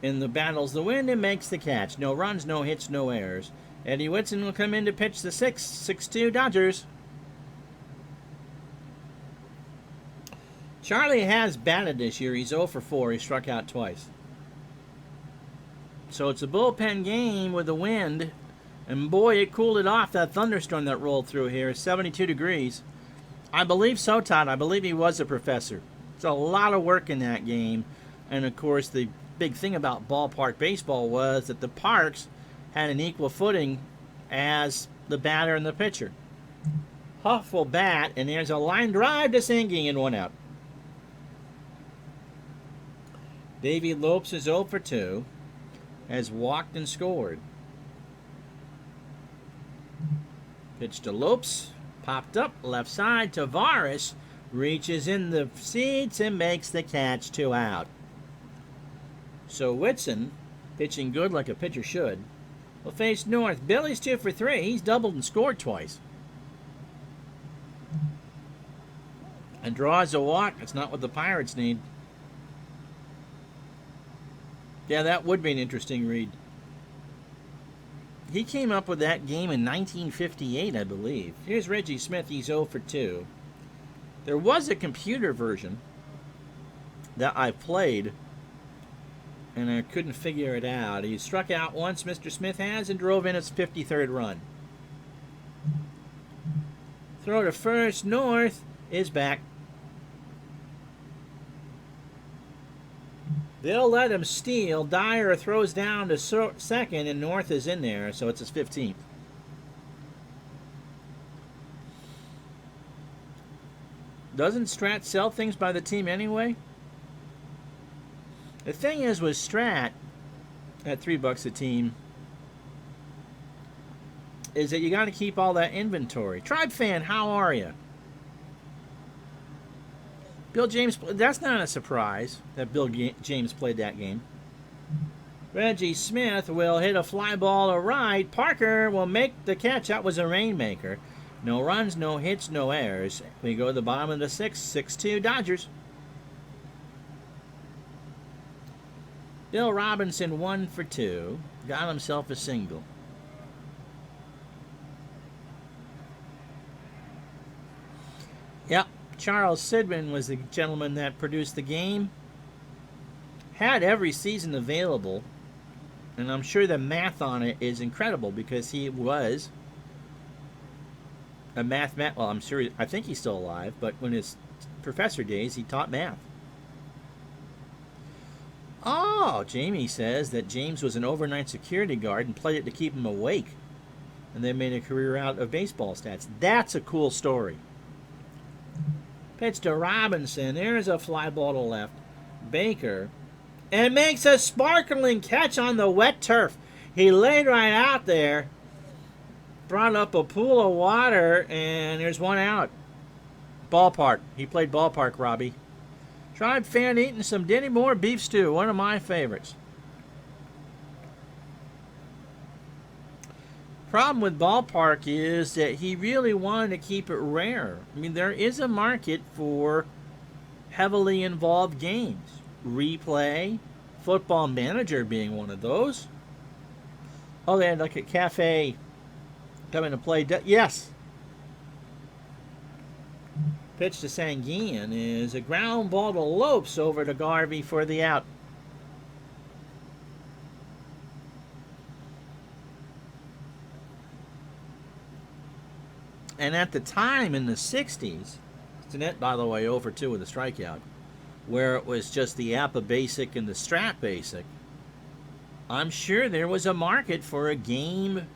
A: In the battles the wind and makes the catch. No runs, no hits, no errors. Eddie Whitson will come in to pitch the 6th. 6-2 Dodgers. Charlie has batted this year. He's 0 for 4. He struck out twice. So it's a bullpen game with the wind. And boy, it cooled it off, that thunderstorm that rolled through here. 72 degrees. I believe so, Todd. I believe he was a professor. It's a lot of work in that game. And, of course, the big thing about ballpark baseball was that the parks had an equal footing as the batter and the pitcher. Huff will bat, and there's a line drive to Singing and 1 out. Davey Lopes is 0 for 2. Has walked and scored. Pitch to Lopes. Popped up left side. Tavares reaches in the seats and makes the catch, 2 out. So Whitson, pitching good like a pitcher should, will face North. Billy's 2 for 3. He's doubled and scored twice. And draws a walk. That's not what the Pirates need. Yeah, that would be an interesting read. He came up with that game in 1958, I believe. Here's Reggie Smith. He's 0 for 2. There was a computer version that I played, and I couldn't figure it out. He struck out once, Mr. Smith has, and drove in his 53rd run. Throw to first. North is back. They'll let him steal. Dyer throws down to second, and North is in there, so it's his 15th. Doesn't Strat sell things by the team anyway? The thing is with Strat, at $3 a team, is that you got to keep all that inventory. Tribe fan, how are you? Bill James, that's not a surprise that Bill James played that game. Reggie Smith will hit a fly ball to right. Parker will make the catch. That was a rainmaker. No runs, no hits, no errors. We go to the bottom of the 6th. 6-2 Dodgers. Bill Robinson 1 for 2. Got himself a single. Charles Sidman was the gentleman that produced the game. Had every season available. And I'm sure the math on it is incredible because he was a well, I think he's still alive, but when his professor days, he taught math. Oh, Jamie says that James was an overnight security guard and played it to keep him awake. And they made a career out of baseball stats. That's a cool story. Pitch to Robinson. There's a fly ball to left. Baker. And makes a sparkling catch on the wet turf. He laid right out there. Brought up a pool of water, and there's one out. Ballpark. He played ballpark, Robbie. Tried fan eating some Denny Moore beef stew, one of my favorites. Problem with ballpark is that he really wanted to keep it rare. I mean, there is a market for heavily involved games. Replay, Football Manager being one of those. Oh, they had like a cafe coming to play. Yes. Pitch to Sanguin is a ground ball to Lopes over to Garvey for the out. And at the time in the 60s, Stinnett, by the way, over 2 with a strikeout, where it was just the APA Basic and the Strat Basic, I'm sure there was a market for a game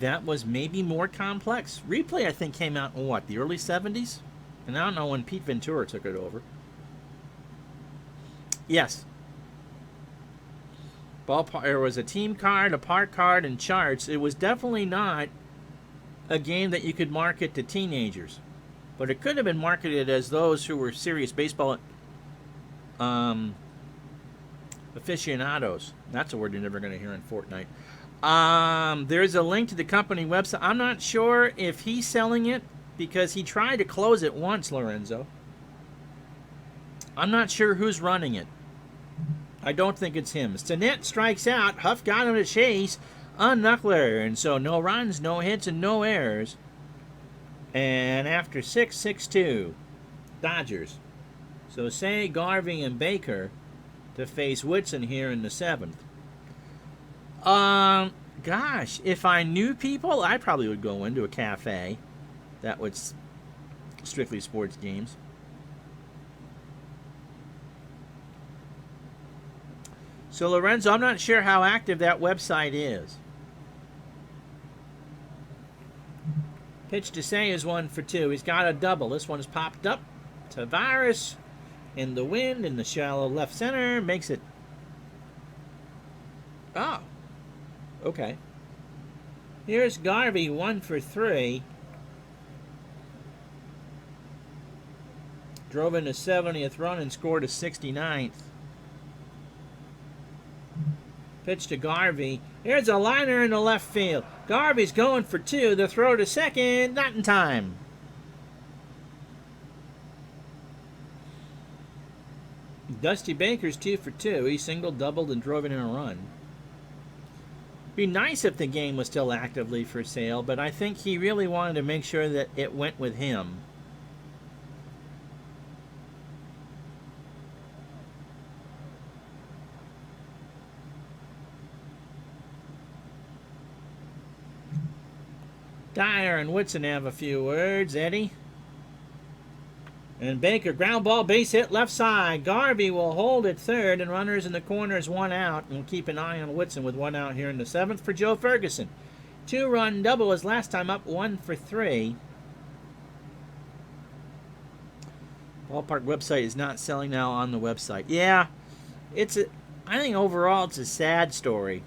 A: that was maybe more complex. Replay, I think, came out in what, the early 70s? And I don't know when Pete Ventura took it over. Yes. There was a team card, a park card, and charts. It was definitely not a game that you could market to teenagers. But it could have been marketed as those who were serious baseball aficionados. That's a word you're never going to hear in Fortnite. There's a link to the company website. I'm not sure if he's selling it because he tried to close it once, Lorenzo. I'm not sure who's running it. I don't think it's him. Stinnett strikes out. Huff got him to chase on Knuckler. And so no runs, no hits, and no errors. And after 6-6-2, Dodgers. So say Garvey and Baker to face Whitson here in the 7th. Gosh, if I knew people, I probably would go into a cafe that was strictly sports games. So, Lorenzo, I'm not sure how active that website is. Pitch to Say is 1 for 2. He's got a double. This one's popped up. Tavares in the wind in the shallow left center makes it. Oh. Okay. Here's Garvey, 1 for 3. Drove in the 70th run and scored a 69th. Pitch to Garvey. Here's a liner in the left field. Garvey's going for 2. The throw to second, not in time. Dusty Baker's 2 for 2. He singled, doubled, and drove in a run. Be nice if the game was still actively for sale, but I think he really wanted to make sure that it went with him. Dyer and Whitson have a few words. Eddie. And Baker, ground ball, base hit, left side. Garvey will hold at third, and runners in the corners, 1 out. And we'll keep an eye on Whitson with 1 out here in the 7th for Joe Ferguson. 2-run double his last time up, 1 for 3. Ballpark website is not selling now on the website. Yeah, I think overall it's a sad story.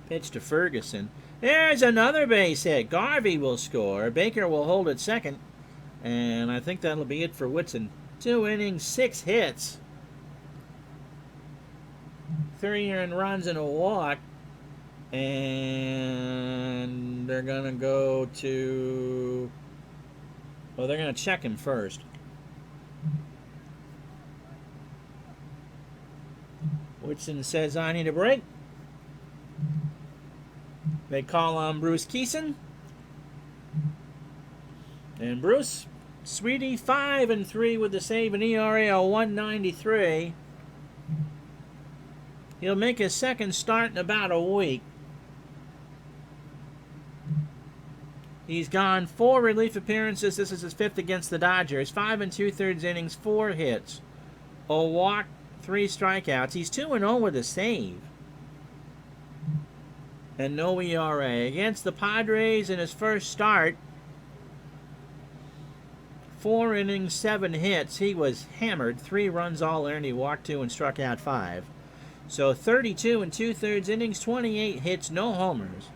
A: Pitch to Ferguson. There's another base hit. Garvey will score. Baker will hold at second. And I think that'll be it for Whitson. 2 innings, 6 hits. 3 earned runs and a walk. And they're going to go to... Well, they're going to check him first. Whitson says, I need a break. They call on Bruce Keeson. And Bruce Sweetie, 5-3 with the save, an ERA of 193. He'll make his second start in about a week. He's gone 4 relief appearances. This is his 5th against the Dodgers. 5 2/3 innings, 4 hits, a walk, 3 strikeouts. He's 2-0 with a save and no ERA. Against the Padres in his first start, 4 innings, 7 hits. He was hammered. 3 runs all earned. He walked 2 and struck out 5. So 32 2/3 innings, 28 hits, no homers.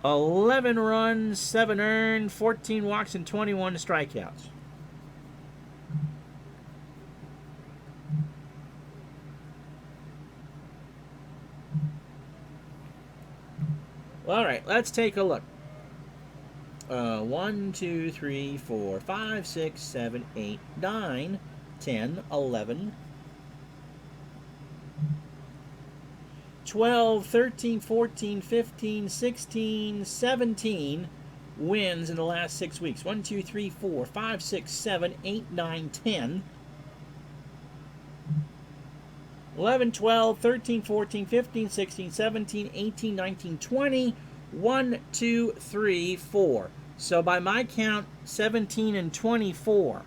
A: 11 runs, 7 earned, 14 walks, and 21 strikeouts. All right, let's take a look. 1, 2, 3, 4, 5, 6, 7, 8, 9, 10, 11, 12, 13, 14, 15, 16, 17 wins in the last 6 weeks. 1, 2, 3, 4, 5, 6, 7, 8, 9, 10. 11, 12, 13, 14, 15, 16, 17, 18, 19, 20. 1, 2, 3, 4. So by my count, 17 and 24.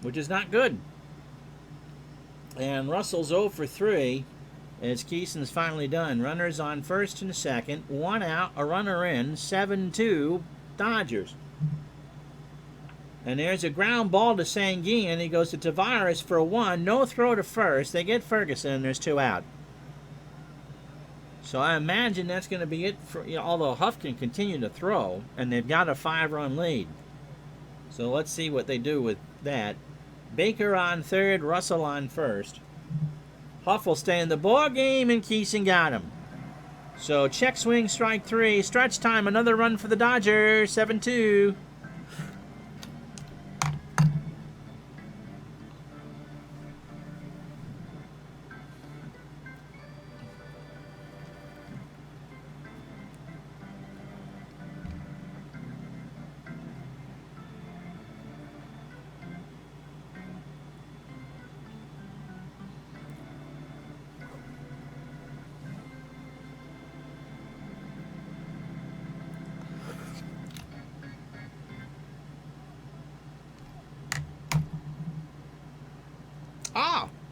A: Which is not good. And Russell's 0 for 3 as Keeson's finally done. Runners on first and second. 1 out, a runner in. 7-2 Dodgers. And there's a ground ball to Sanguin. He goes to Tavares for a 1. No throw to first. They get Ferguson, and there's 2 out. So I imagine that's going to be it for, although Huff can continue to throw, and they've got a 5-run lead. So let's see what they do with that. Baker on third, Russell on first. Huff will stay in the ball game, and Keeson got him. So check swing, strike 3. Stretch time, another run for the Dodgers. 7-2.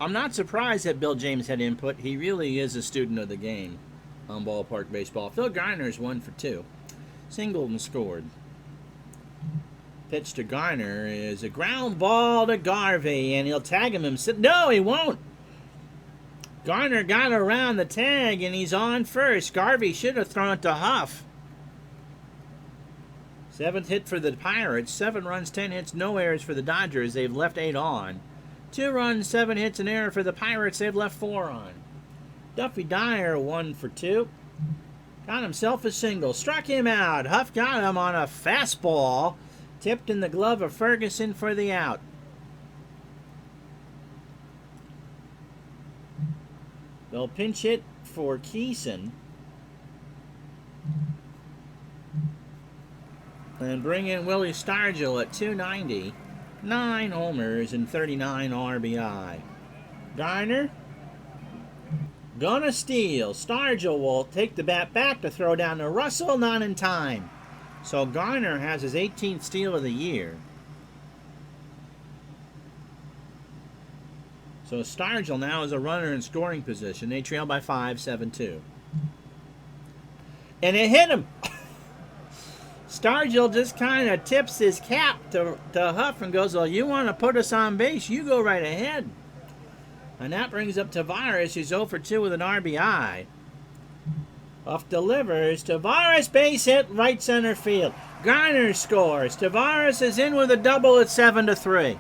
A: I'm not surprised that Bill James had input. He really is a student of the game on ballpark baseball. Phil Garner's 1 for 2. Singled and scored. Pitch to Garner is a ground ball to Garvey, and he'll tag him. No, he won't. Garner got around the tag, and he's on first. Garvey should have thrown it to Huff. 7th hit for the Pirates. 7 runs, 10 hits, no errors for the Dodgers. They've left 8 on. 2 runs, 7 hits, an error for the Pirates. They've left 4 on. Duffy Dyer, 1 for 2. Got himself a single. Struck him out. Huff got him on a fastball. Tipped in the glove of Ferguson for the out. They'll pinch hit for Keeson. And bring in Willie Stargell at 290. 9 homers and 39 RBI. Garner gonna steal. Stargell will take the bat back to throw down to Russell, not in time. So Garner has his 18th steal of the year. So Stargell now is a runner in scoring position. They trail by 5, 7-2. And it hit him. Stargell just kind of tips his cap to Huff and goes, well, you want to put us on base, you go right ahead. And that brings up Tavares, who's 0 for 2 with an RBI. Huff delivers. Tavares base hit right center field. Garner scores. Tavares is in with a double at 7-3.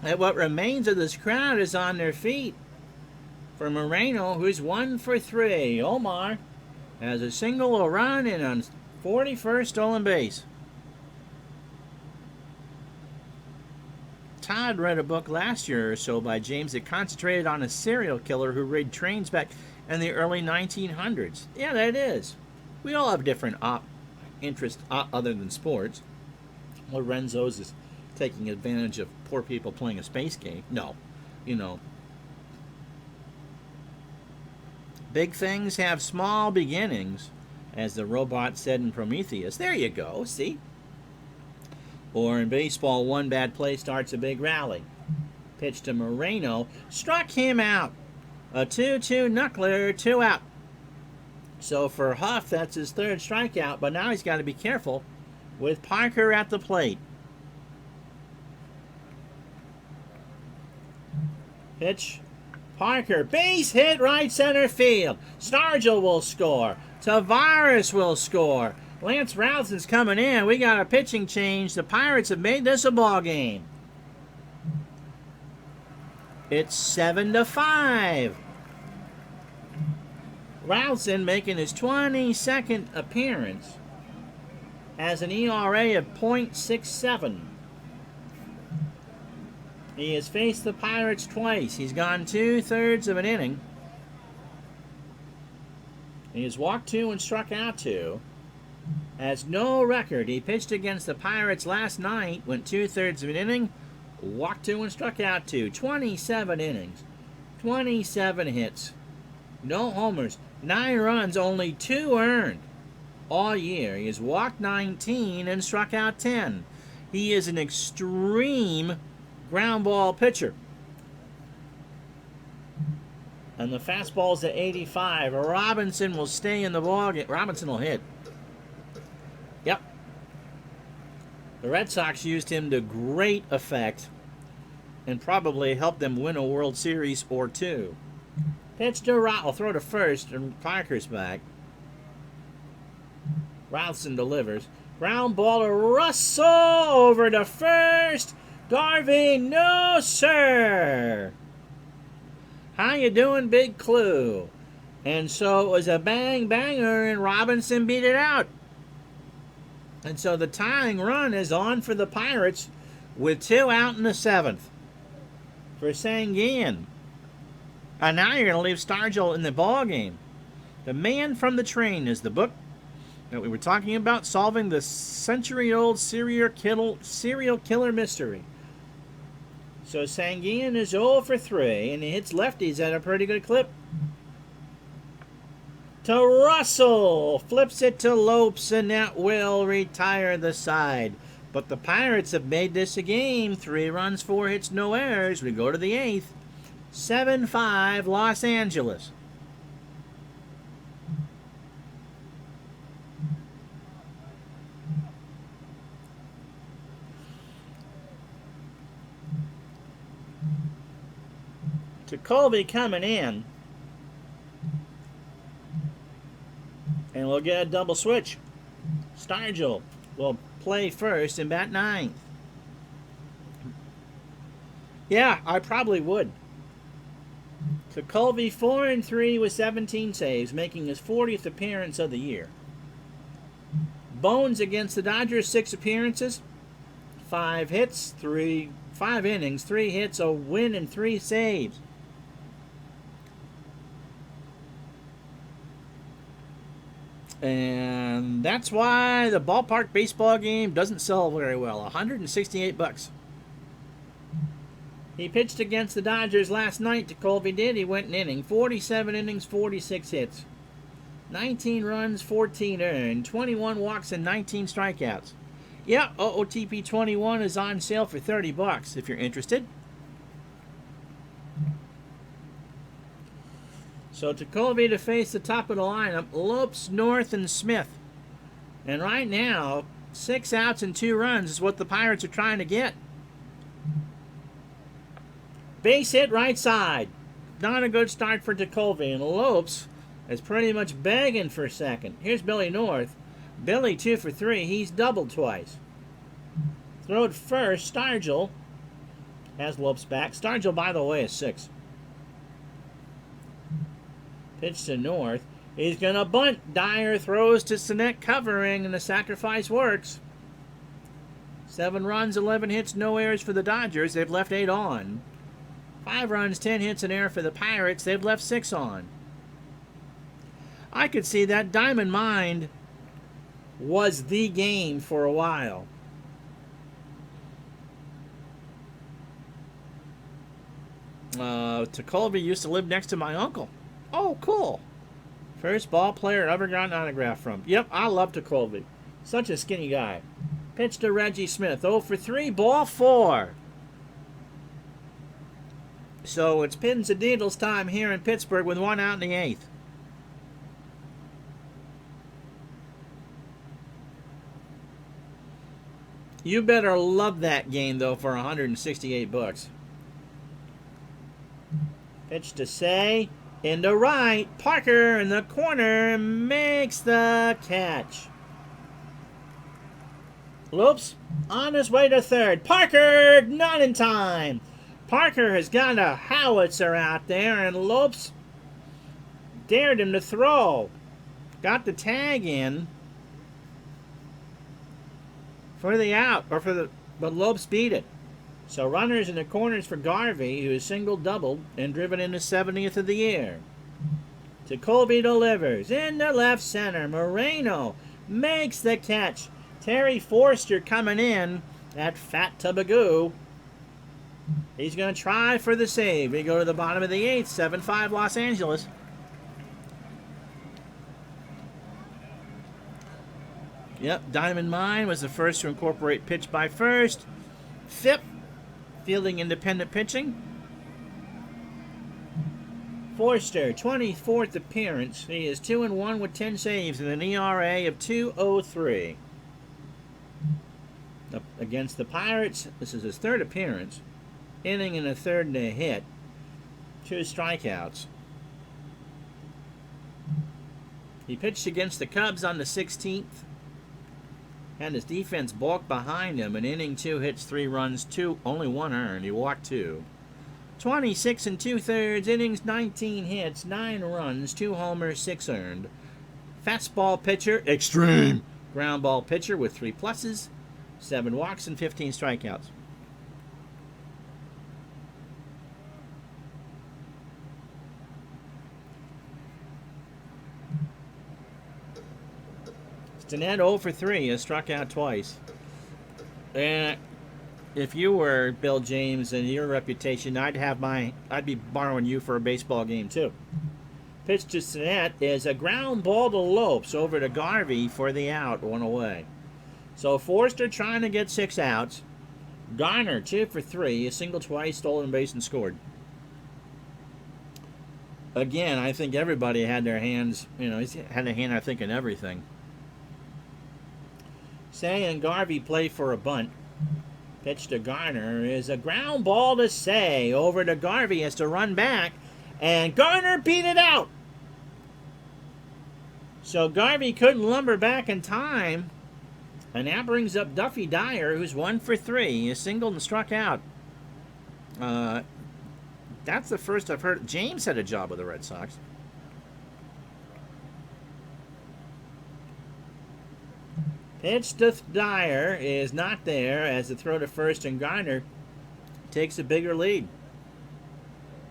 A: And what remains of this crowd is on their feet for Moreno, who's 1 for 3. Omar has a single, a run, and a 41st stolen base. Todd read a book last year or so by James that concentrated on a serial killer who rode trains back and the early 1900s. Yeah, that is. We all have different interests other than sports. Lorenzo's is taking advantage of poor people playing a space game. No, you know. Big things have small beginnings, as the robot said in Prometheus. There you go, see? Or in baseball, one bad play starts a big rally. Pitch to Moreno, struck him out. A 2-2 knuckler, 2 out. So for Huff, that's his third strikeout, but now he's got to be careful with Parker at the plate. Pitch. Parker, base hit right center field. Stargell will score. Tavares will score. Lance Rouson's coming in. We got a pitching change. The Pirates have made this a ball game. It's 7-5. Rouson making his 22nd appearance has an ERA of .67. He has faced the Pirates twice. He's gone 2/3 of an inning. He has walked 2 and struck out 2. Has no record. He pitched against the Pirates last night, went 2/3 of an inning, walked 2 and struck out 2. 27 innings, 27 hits, no homers, 9 runs, only 2 earned all year. He has walked 19 and struck out 10. He is an extreme ground ball pitcher. And the fastball's at 85. Robinson will stay in the ballgame. Robinson will hit. Yep. The Red Sox used him to great effect and probably helped them win a World Series or 2. Pitch to I'll throw to first, and Parker's back. Rouson delivers. Ground ball to Russell over to first. Garvey, no sir. How you doing, Big Clue? And so it was a bang-banger, and Robinson beat it out. And so the tying run is on for the Pirates with 2 out in the 7th for Sanguin. And now you're going to leave Stargell in the ball game. The Man from the Train is the book that we were talking about, solving the century-old serial killer mystery. So Sanguin is 0 for 3, and he hits lefties at a pretty good clip. To Russell, flips it to Lopes, and that will retire the side. But the Pirates have made this a game. 3 runs, 4 hits, no errors. We go to the 8th. 7-5 Los Angeles. To Colby coming in. And we'll get a double switch. Stargell will play first and bat 9th. Yeah, I probably would. To Colby, 4-3 with 17 saves, making his 40th appearance of the year. Bones against the Dodgers, 6 appearances, 5 hits, 5 innings, 3 hits, a win, and 3 saves. And that's why the ballpark baseball game doesn't sell very well. $168. He pitched against the Dodgers last night. To Colby did. He went an inning. 47 innings, 46 hits. 19 runs, 14 earned. 21 walks and 19 strikeouts. Yeah, OOTP 21 is on sale for $30 if you're interested. So to Colby to face the top of the lineup, Lopes, North, and Smith. And right now, 6 outs and 2 runs is what the Pirates are trying to get. Base hit right side. Not a good start for DeColvey, and Lopes is pretty much begging for second. Here's Billy North. Billy 2 for 3. He's doubled twice. Throw it first. Stargell has Lopes back. Stargell, by the way, is 6. Pitch to North. He's going to bunt. Dyer throws to Sinek covering, and the sacrifice works. 7 runs, 11 hits, no errors for the Dodgers. They've left 8 on. 5 runs, 10 hits, an error for the Pirates. They've left 6 on. I could see that. Diamond Mine was the game for a while. Colby used to live next to my uncle. Oh, cool. First ball player I ever got an autograph from. Yep, I love Colby. Such a skinny guy. Pitch to Reggie Smith. 0 for 3, ball 4. So it's pins and needles time here in Pittsburgh with 1 out in the 8th. You better love that game, though, for $168. Pitch to Say. Into right. Parker in the corner makes the catch. Lopes on his way to third. Parker not in time. Parker has got a howitzer out there, and Lopes dared him to throw. Got the tag in for the out, but Lopes beat it. So runners in the corners for Garvey, who has single-doubled and driven in his 70th of the year. To Colby delivers into left center. Moreno makes the catch. Terry Forster coming in at Fat Tabagoo. He's going to try for the save. We go to the bottom of the 8th, 7-5 Los Angeles. Yep, Diamond Mine was the first to incorporate pitch by first. Fip, fielding independent pitching. Forster, 24th appearance. He is 2-1 with 10 saves and an ERA of 2.03. Up against the Pirates, this is his 3rd appearance. Inning and a 3rd and a hit. 2 strikeouts. He pitched against the Cubs on the 16th. Had his defense balk behind him. In inning 2, hits 3 runs, only 1 earned. He walked 2. 26 2/3 innings, 19 hits, 9 runs, 2 homers, 6 earned. Fastball pitcher, extreme. Ground ball pitcher with 3 pluses, 7 walks, and 15 strikeouts. Stinnett 0 for 3 has struck out twice. And if you were Bill James and your reputation, I'd be borrowing you for a baseball game too. Pitch to Stinnett is a ground ball to Lopes over to Garvey for the out, 1 away. So Forster trying to get 6 outs. Garner 2 for 3, a single twice, stolen base, and scored. Again, I think everybody had their hands, he's had a hand, I think, in everything. Say and Garvey play for a bunt. Pitch to Garner is a ground ball to Say. Over to Garvey, has to run back, and Garner beat it out. So Garvey couldn't lumber back in time, and that brings up Duffy Dyer, who's 1 for 3. He singled and struck out. That's the first I've heard. James had a job with the Red Sox. Pitch to Dyer is not there as the throw to first, and Garner takes a bigger lead.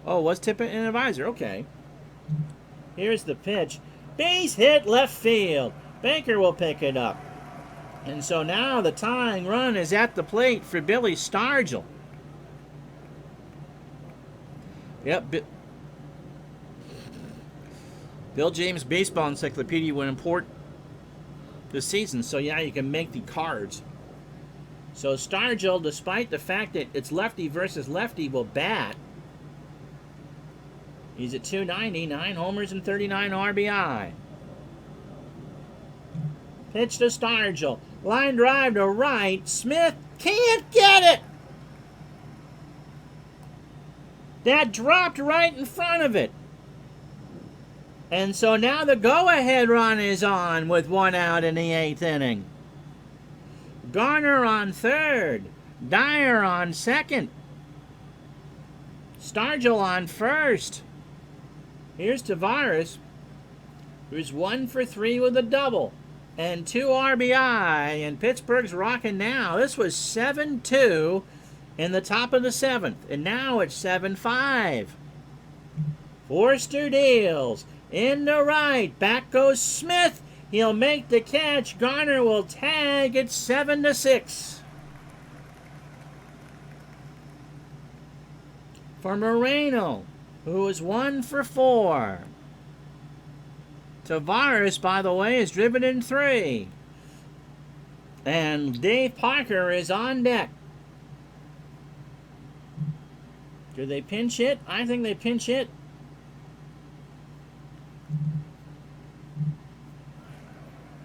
A: Oh, was Tippett an advisor? Okay. Here's the pitch. Base hit left field. Baker will pick it up. And so now the tying run is at the plate for Billy Stargell. Yep. Bill James Baseball Encyclopedia would import this season, so yeah, you can make the cards. So Stargell, despite the fact that it's lefty versus lefty, will bat. He's at 290, 9 homers and 39 RBI. Pitch to Stargell. Line drive to right. Smith can't get it. That dropped right in front of it. And so now the go-ahead run is on with 1 out in the 8th inning. Garner on third. Dyer on second. Stargell on first. Here's Tavares, who's 1 for 3 with a double and 2 RBI, and Pittsburgh's rocking now. This was 7-2 in the top of the 7th, and now it's 7-5. Forster deals. In the right. Back goes Smith. He'll make the catch. Garner will tag. It's 7-6. For Moreno, who is 1 for 4. Tavares, by the way, is driven in 3. And Dave Parker is on deck. Do they pinch hit? I think they pinch hit.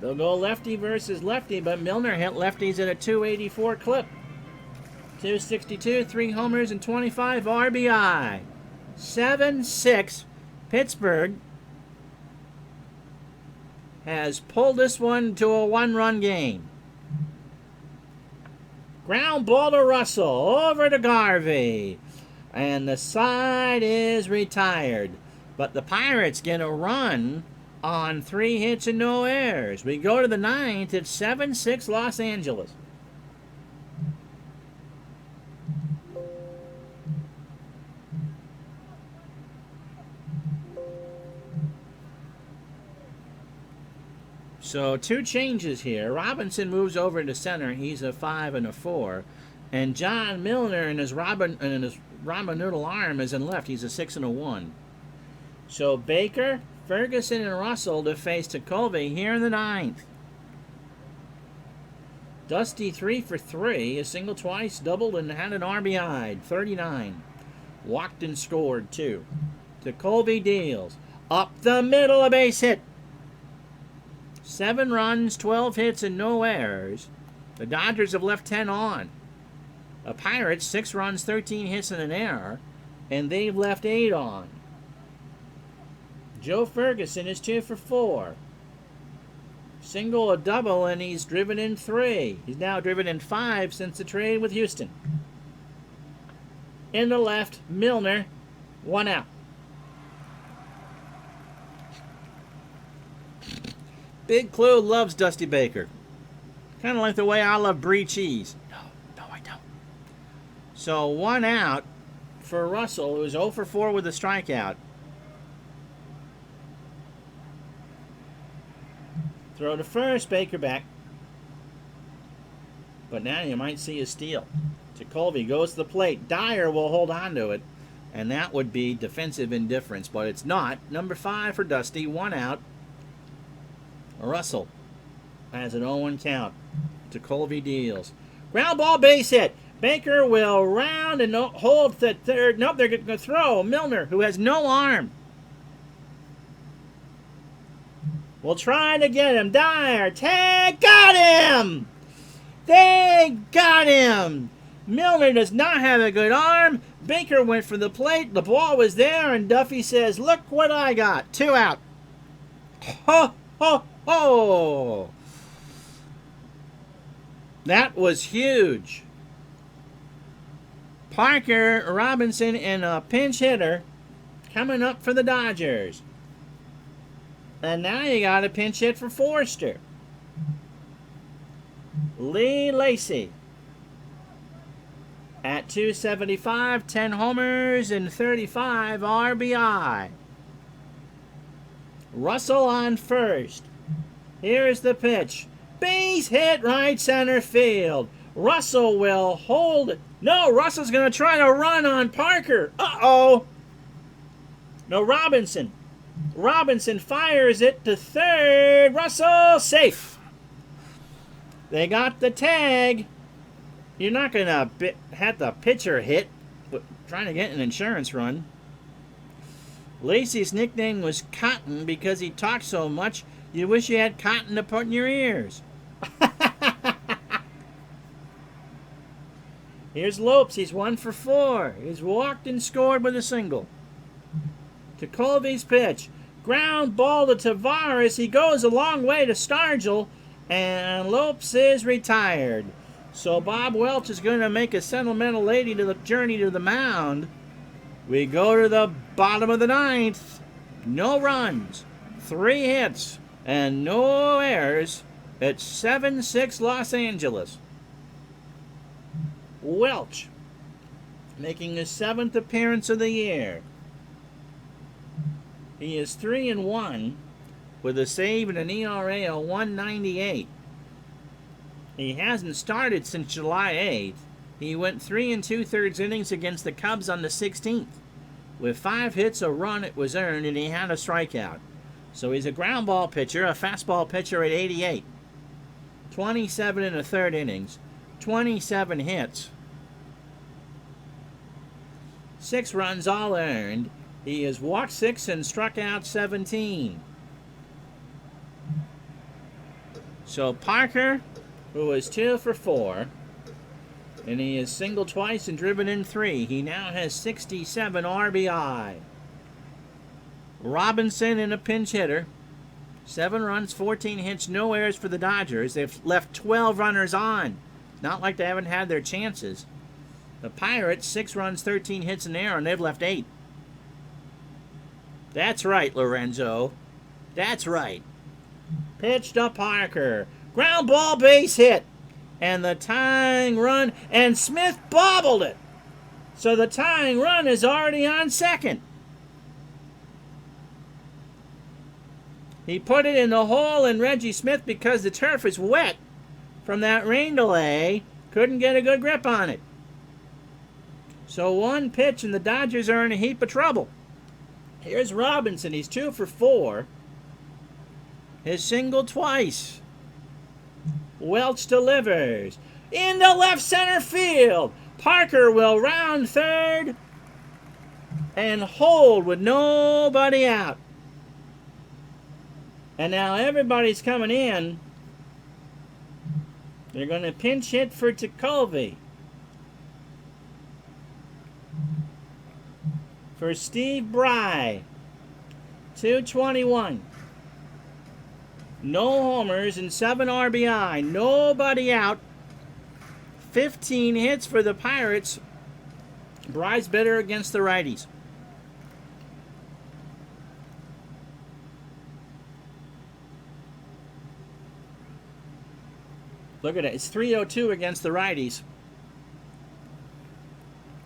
A: They'll go lefty versus lefty, but Milner hit lefties at a 284 clip. 262, 3 homers, and 25 RBI. 7-6. Pittsburgh has pulled this one to a 1-run game. Ground ball to Russell. Over to Garvey. And the side is retired. But the Pirates get a run on 3 hits and no errors. We go to the 9th. It's 7-6 Los Angeles. So 2 changes here. Robinson moves over to center. He's a 5 and a 4. And John Milner and his Robin Noodle arm is in left. He's a 6 and a 1. So Baker, Ferguson, and Russell to face Tekulve here in the 9th. Dusty 3 for 3. A single twice, doubled, and had an RBI. 39. Walked and scored 2. Tekulve deals. Up the middle, a base hit. 7 runs, 12 hits, and no errors. The Dodgers have left 10 on. The Pirates, 6 runs, 13 hits, and an error. And they've left 8 on. Joe Ferguson is 2 for 4. Single, a double, and he's driven in 3. He's now driven in 5 since the trade with Houston. In the left, Milner, 1 out. Big Clue loves Dusty Baker. Kind of like the way I love brie cheese. No, I don't. So 1 out for Russell, who's 0 for 4 with a strikeout. Throw to first, Baker back. But now you might see a steal. Tekulve goes to the plate. Dyer will hold on to it. And that would be defensive indifference, but it's not. Number 5 for Dusty, 1 out. Russell has an 0-1 count. Tekulve deals. Ground ball, base hit. Baker will round and hold the third. Nope, they're going to throw. Milner, who has no arm, will try to get him. Dyer, tag, got him! They got him! Milner does not have a good arm. Baker went for the plate. The ball was there, and Duffy says, look what I got. 2 out. Ho, ho, ho! That was huge. Parker, Robinson, and a pinch hitter coming up for the Dodgers. And now you got a pinch hit for Forster. Lee Lacy at 275, 10 homers, and 35 RBI. Russell on first. Here's the pitch. Base hit right center field. Russell will hold it. No, Russell's going to try to run on Parker. Uh-oh. No, Robinson. Robinson fires it to third. Russell safe. They got the tag. You're not going to have the pitcher hit, but trying to get an insurance run. Lacey's nickname was Cotton because he talked so much you wish you had cotton to put in your ears. Here's Lopes. He's 1 for 4. He's walked and scored with a single. Tekulve's pitch. Ground ball to Tavares. He goes a long way to Stargell, and Lopes is retired. So Bob Welch is going to make a sentimental lady to the journey to the mound. We go to the bottom of the 9th. No runs, 3 hits, and no errors. It's 7-6 Los Angeles. Welch making his 7th appearance of the year. He is 3-1 with a save and an ERA of 1.98. He hasn't started since July 8th. He went 3 2/3 innings against the Cubs on the 16th. With 5 hits, a run it was earned, and he had a strikeout. So he's a ground ball pitcher, a fastball pitcher at 88. 27 1/3 innings, 27 hits, 6 runs all earned. He has walked 6 and struck out 17. So Parker, who is 2 for 4, and he has singled twice and driven in 3. He now has 67 RBI. Robinson in a pinch hitter. 7 runs, 14 hits, no errors for the Dodgers. They've left 12 runners on. Not like they haven't had their chances. The Pirates, 6 runs, 13 hits, and an error, and they've left 8. That's right, Lorenzo. That's right. Pitch to Parker. Ground ball, base hit. And the tying run, and Smith bobbled it. So the tying run is already on second. He put it in the hole, and Reggie Smith, because the turf is wet from that rain delay, couldn't get a good grip on it. So 1 pitch, and the Dodgers are in a heap of trouble. Here's Robinson. He's 2 for 4. His single twice. Welch delivers. Into left center field. Parker will round third and hold with nobody out. And now everybody's coming in. They're going to pinch hit for Ticovey. For Steve Bry. 221. No homers and 7 RBI. Nobody out. 15 hits for the Pirates. Bry's better against the righties. Look at it. It's 302 against the righties.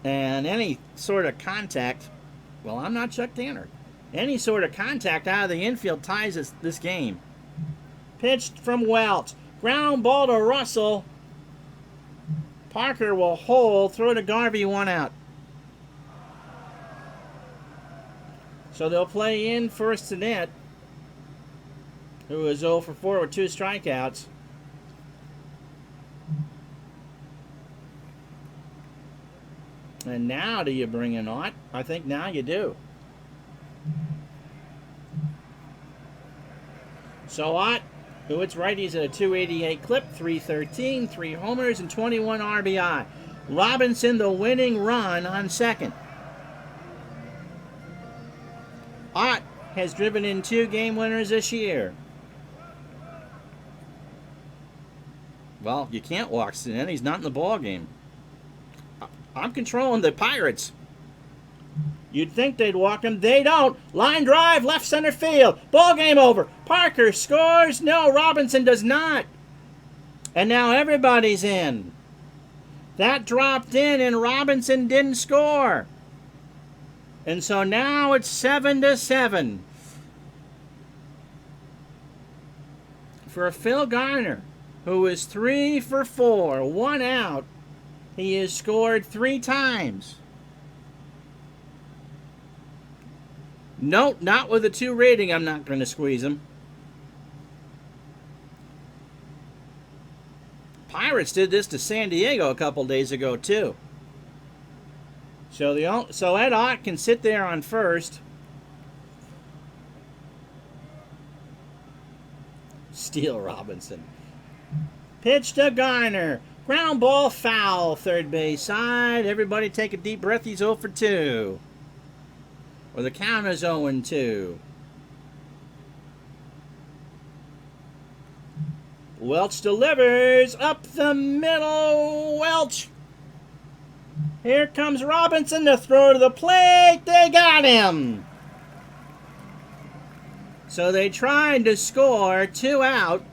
A: And any sort of contact, well, I'm not Chuck Tanner. Any sort of contact out of the infield ties this game. Pitched from Welch. Ground ball to Russell. Parker will hold. Throw to Garvey, 1 out. So they'll play in first Sinet, who is 0 for 4 with 2 strikeouts. And now do you bring in Ott? I think now you do. So Ott, who hits righties at a 288 clip, 313, 3 homers, and 21 RBI. Robinson, the winning run on second. Ott has driven in 2 game winners this year. Well, you can't walk Sinet. He's not in the ball game. I'm controlling the Pirates. You'd think they'd walk him. They don't. Line drive, left center field. Ball game over. Parker scores. No, Robinson does not. And now everybody's in. That dropped in, and Robinson didn't score. And so now it's 7-7. For Phil Garner, who is 3 for 4, 1 out. He has scored 3 times. Nope, not with a 2 rating. I'm not going to squeeze him. Pirates did this to San Diego a couple days ago, too. So Ed Ott can sit there on first. Steal Robinson. Pitch to Garner. Ground ball foul, third base side. Everybody take a deep breath. He's 0 for 2. Or the count is 0-2. Welch delivers up the middle. Welch. Here comes Robinson to throw to the plate. They got him. So they tried to score, 2 out.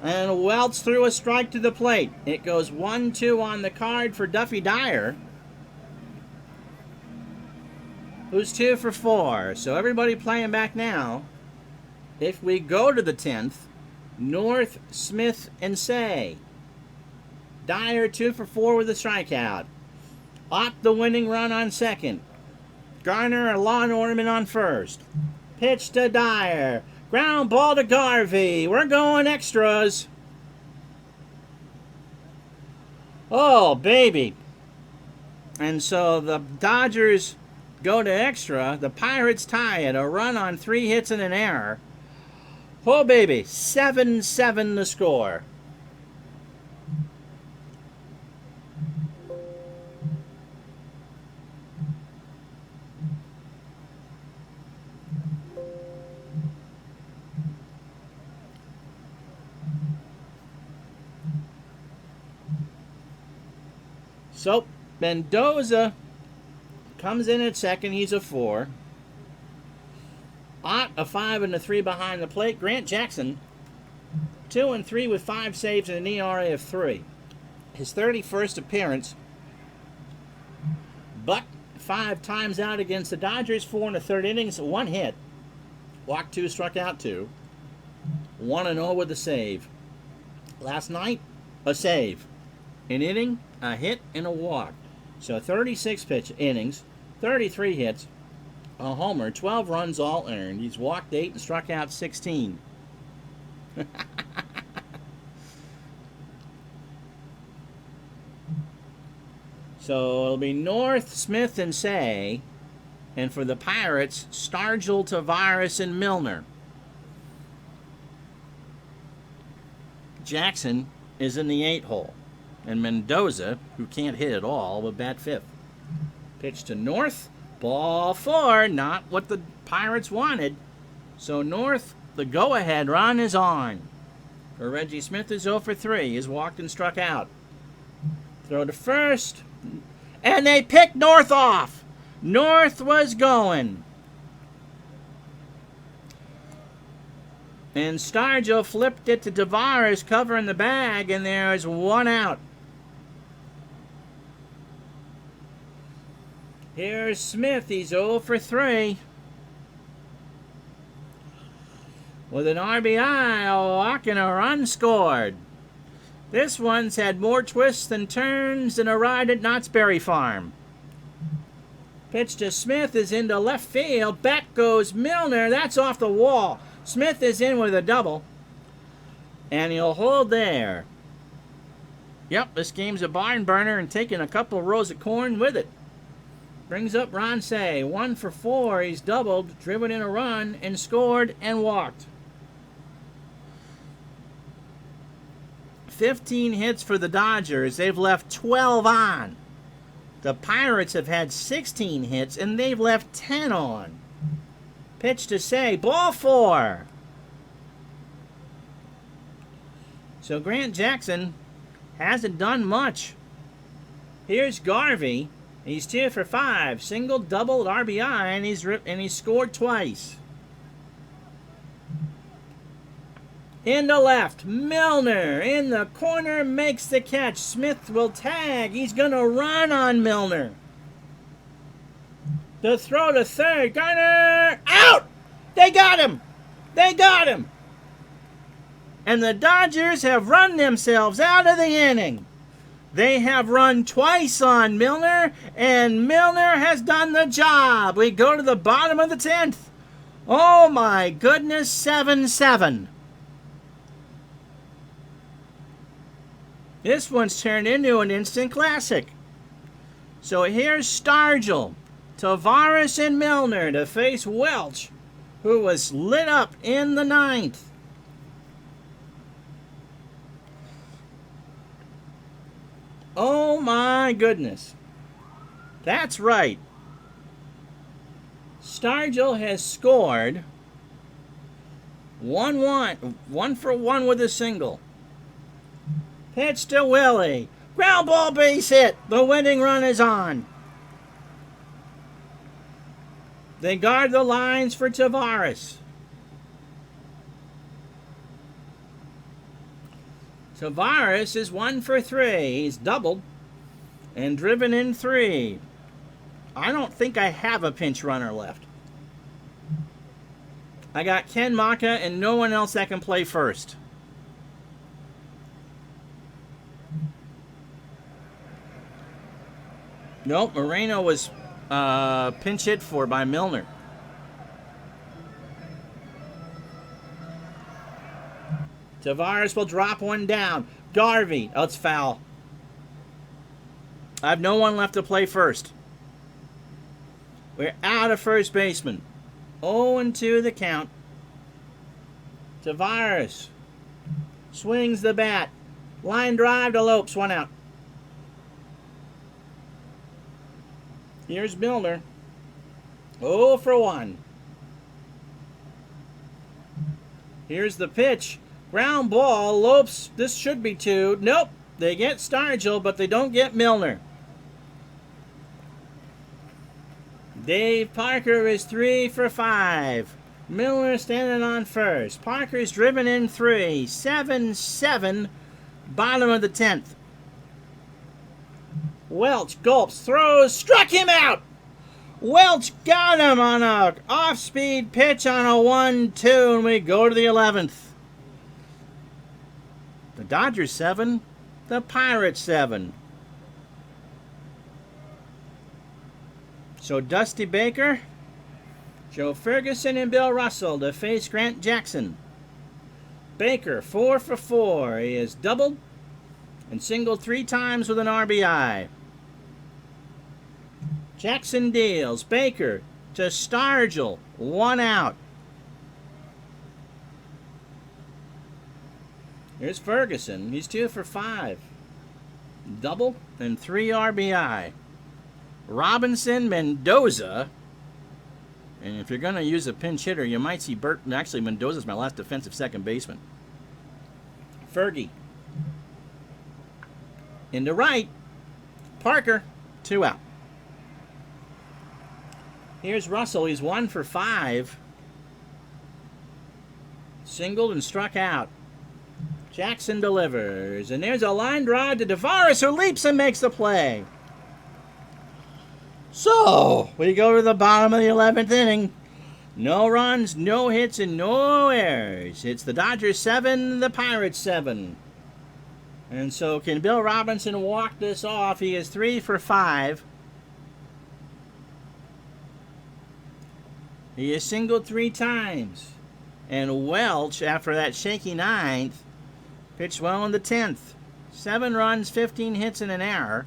A: And Welch threw a strike to the plate. It goes 1-2 on the card for Duffy Dyer. who's 2 for 4. So everybody playing back now. If we go to the 10th, North, Smith, and Say. Dyer 2 for 4 with a strikeout. Ott the winning run on second. Garner a lawn ornament on first. Pitch to Dyer. Ground ball to Garvey. We're going extras. Oh, baby. And so the Dodgers go to extra. The Pirates tie it. A run on 3 hits and an error. Oh, baby. 7-7 the score. So, Mendoza comes in at second. He's a 4. Ott, a 5 and a 3 behind the plate. Grant Jackson, 2 and 3 with 5 saves and an ERA of 3. His 31st appearance. Buck, 5 times out against the Dodgers. 4 1/3 innings, 1 hit. Walked 2, struck out 2. 1-0 with a save. Last night, a save. An inning, a hit, and a walk. So 36 pitch innings, 33 hits, a homer, 12 runs all earned. He's walked 8 and struck out 16. So it'll be North, Smith, and Say. And for the Pirates, Stargell, Tavares, and Milner. Jackson is in the 8 hole. And Mendoza, who can't hit at all, will bat 5th. Pitch to North. Ball 4. Not what the Pirates wanted. So North, the go-ahead run is on. For Reggie Smith is 0 for 3. He's walked and struck out. Throw to first. And they picked North off. North was going. And Stargell flipped it to Tavares, covering the bag, and there's 1 out. Here's Smith. He's 0 for 3. With an RBI, a walk and a run scored. This one's had more twists and turns than a ride at Knott's Berry Farm. Pitch to Smith is into left field. Back goes Milner. That's off the wall. Smith is in with a double. And he'll hold there. Yep, this game's a barn burner and taking a couple rows of corn with it. Brings up Ron Say. 1 for 4. He's doubled, driven in a run, and scored and walked. 15 hits for the Dodgers. They've left 12 on. The Pirates have had 16 hits, and they've left 10 on. Pitch to Say. Ball 4. So Grant Jackson hasn't done much. Here's Garvey. He's 2 for 5. Single, double, RBI, and he's scored twice. In the left, Milner in the corner makes the catch. Smith will tag. He's going to run on Milner. The throw to third. Garner out! They got him! They got him! And the Dodgers have run themselves out of the inning. They have run twice on Milner, and Milner has done the job. We go to the bottom of the 10th. Oh my goodness, 7-7. This one's turned into an instant classic. So here's Stargell, Tavares, and Milner to face Welch, who was lit up in the 9th. Oh my goodness. That's right. Stargell has scored 1 for 1 with a single. Pitch to Willie. Ground ball base hit. The winning run is on. They guard the lines for Tavares. Tavares is 1 for 3. He's doubled and driven in 3. I don't think I have a pinch runner left. I got Ken Maka and no one else that can play first. Nope, Moreno was pinch hit for by Milner. Tavares will drop one down. Garvey, oh, it's foul. I have no one left to play first. We're out of first baseman. 0-2 the count. Tavares swings the bat. Line drive to Lopes, one out. Here's Milner. 0 for 1. Here's the pitch. Ground ball. Lopes, this should be 2. Nope. They get Stargell, but they don't get Milner. Dave Parker is 3 for 5. Milner standing on first. Parker's driven in 3. 7-7. Bottom of the 10th. Welch gulps, throws, struck him out. Welch got him on a off-speed pitch on a 1-2, and we go to the 11th. The Dodgers 7, the Pirates 7. So Dusty Baker, Joe Ferguson, and Bill Russell to face Grant Jackson. Baker 4 for 4. He has doubled and singled 3 times with an RBI. Jackson deals. Baker to Stargell. 1 out. Here's Ferguson. He's 2 for 5. Double and 3 RBI. Robinson, Mendoza. And if you're going to use a pinch hitter, you might see Burt. Actually, Mendoza's my last defensive second baseman. Fergie. Into right. Parker. 2 out. Here's Russell. He's 1 for 5. Singled and struck out. Jackson delivers. And there's a line drive to Tavares, who leaps and makes the play. So, we go to the bottom of the 11th inning. No runs, no hits, and no errors. It's the Dodgers 7, the Pirates 7. And so, can Bill Robinson walk this off? He is 3 for 5. He has singled 3 times. And Welch, after that shaky 9th, pitched well in the 10th. 7 runs, 15 hits, and an error.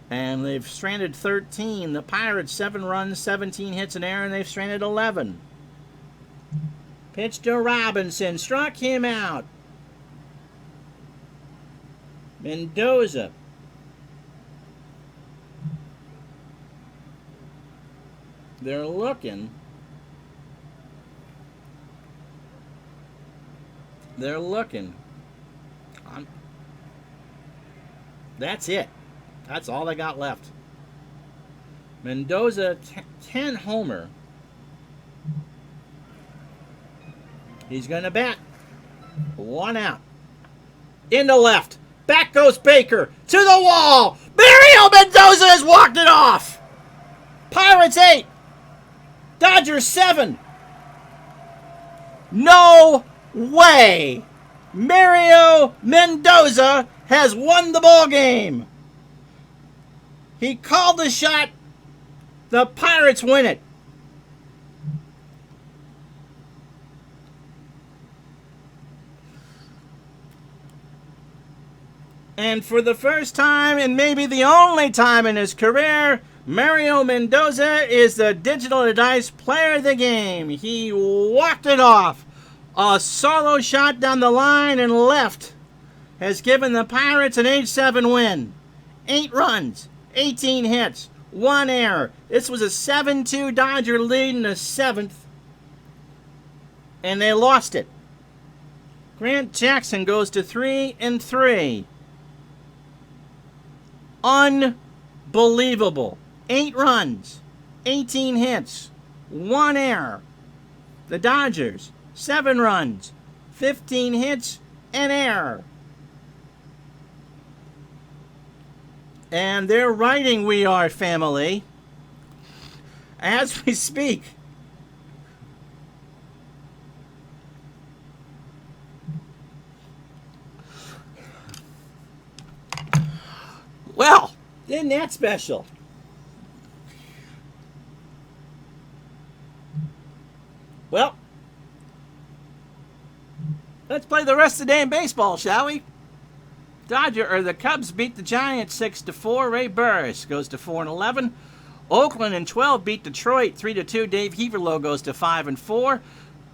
A: And they've stranded 13. The Pirates, 7 runs, 17 hits, and error, and they've stranded 11. Pitch to Robinson. Struck him out. Mendoza. They're looking. That's it. That's all they got left. Mendoza, 10 homer. He's going to bat. 1 out. Into left. Back goes Baker. To the wall. Mario Mendoza has walked it off. Pirates 8. Dodgers 7. No way. Mario Mendoza has won the ball game. He called the shot. The Pirates win it. And for the first time, and maybe the only time in his career, Mario Mendoza is the Digital Dice Player of the Game. He walked it off. A solo shot down the line and left has given the Pirates an 8-7 win. 8 runs, 18 hits, 1 error. This was a 7-2 Dodger lead in the 7th, and they lost it. Grant Jackson goes to 3-3. Unbelievable. 8 runs, 18 hits, 1 error. The Dodgers, 7 runs, 15 hits, an error. And they're writing "We Are Family" as we speak. Well, isn't that special? Well, let's play the rest of the day in baseball, shall we? The Cubs beat the Giants 6-4. Ray Burris goes to 4-11. Oakland in 12 beat Detroit 3-2. Dave Heaverlo goes to 5-4.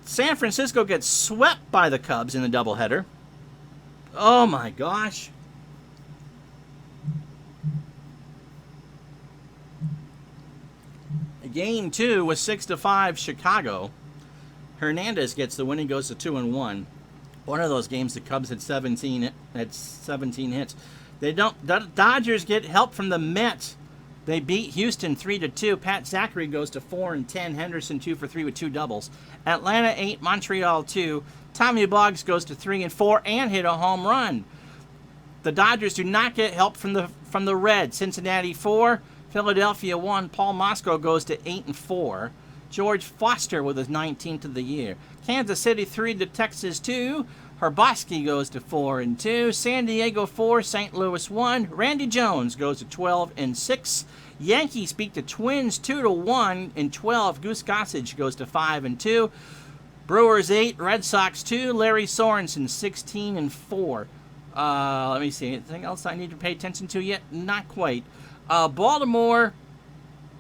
A: San Francisco gets swept by the Cubs in the doubleheader. Oh my gosh. Game 2 was 6-5 Chicago. Hernandez gets the win. He goes to 2-1. One of those games, the Cubs had 17 hits. The Dodgers get help from the Mets. They beat Houston 3-2. Pat Zachary goes to 4-10. Henderson 2 for 3 with 2 doubles. Atlanta 8, Montreal 2. Tommy Boggs goes to 3-4 and hit a home run. The Dodgers do not get help from the Reds. Cincinnati 4, Philadelphia 1. Paul Moscow goes to 8-4. George Foster with his 19th of the year. Kansas City 3 to Texas 2. Herboski goes to 4-2. San Diego 4, St. Louis 1. Randy Jones goes to 12-6. Yankees beat the Twins 2-1 in 12. Goose Gossage goes to 5-2. Brewers 8, Red Sox 2. Larry Sorensen 16-4. Let me see. Anything else I need to pay attention to yet? Not quite. Baltimore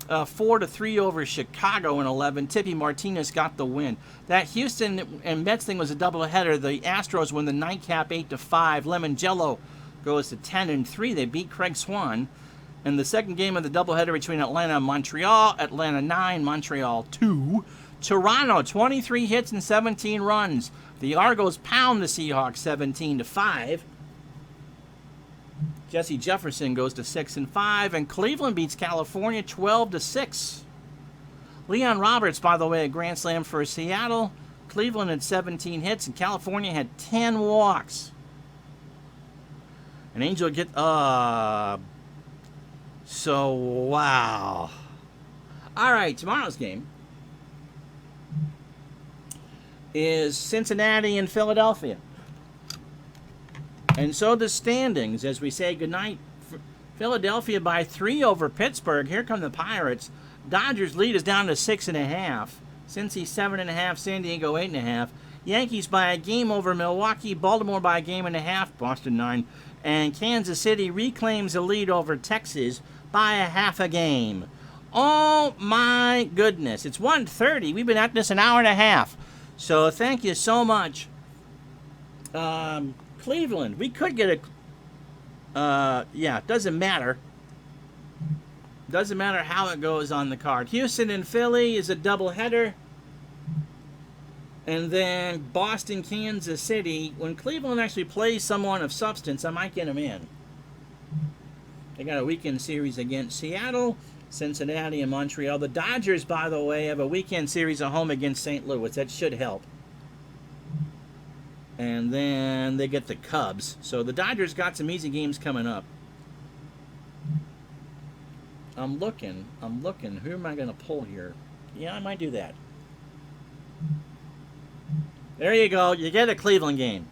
A: 4-3 over Chicago in 11. Tippy Martinez got the win. That Houston and Mets thing was a doubleheader. The Astros win the nightcap 8-5. Lemon Jello goes to 10-3. They beat Craig Swan. And the second game of the doubleheader between Atlanta and Montreal. Atlanta 9, Montreal 2. Toronto 23 hits and 17 runs. The Argos pound the Seahawks 17-5. Jesse Jefferson goes to 6-5, and Cleveland beats California 12-6. Leon Roberts, by the way, a grand slam for Seattle. Cleveland had 17 hits, and California had 10 walks. And Angel get wow. All right, tomorrow's game is Cincinnati and Philadelphia. And so the standings, as we say goodnight, Philadelphia by 3 over Pittsburgh. Here come the Pirates. Dodgers lead is down to 6.5. Cincy 7.5. San Diego 8.5. Yankees by a game over Milwaukee. Baltimore by a game and a half. Boston 9. And Kansas City reclaims the lead over Texas by a half a game. Oh my goodness. It's 1:30. We've been at this an hour and a half. So thank you so much. Cleveland, we could get it doesn't matter. Doesn't matter how it goes on the card. Houston and Philly is a doubleheader. And then Boston, Kansas City. When Cleveland actually plays someone of substance, I might get them in. They got a weekend series against Seattle, Cincinnati, and Montreal. The Dodgers, by the way, have a weekend series at home against St. Louis. That should help. And then they get the Cubs. So the Dodgers got some easy games coming up. I'm looking. Who am I going to pull here? Yeah, I might do that. There you go. You get a Cleveland game.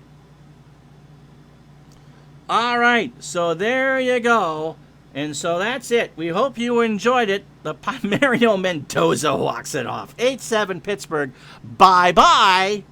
A: All right. So there you go. And so that's it. We hope you enjoyed it. The Mario Mendoza walks it off. 8-7 Pittsburgh. Bye-bye.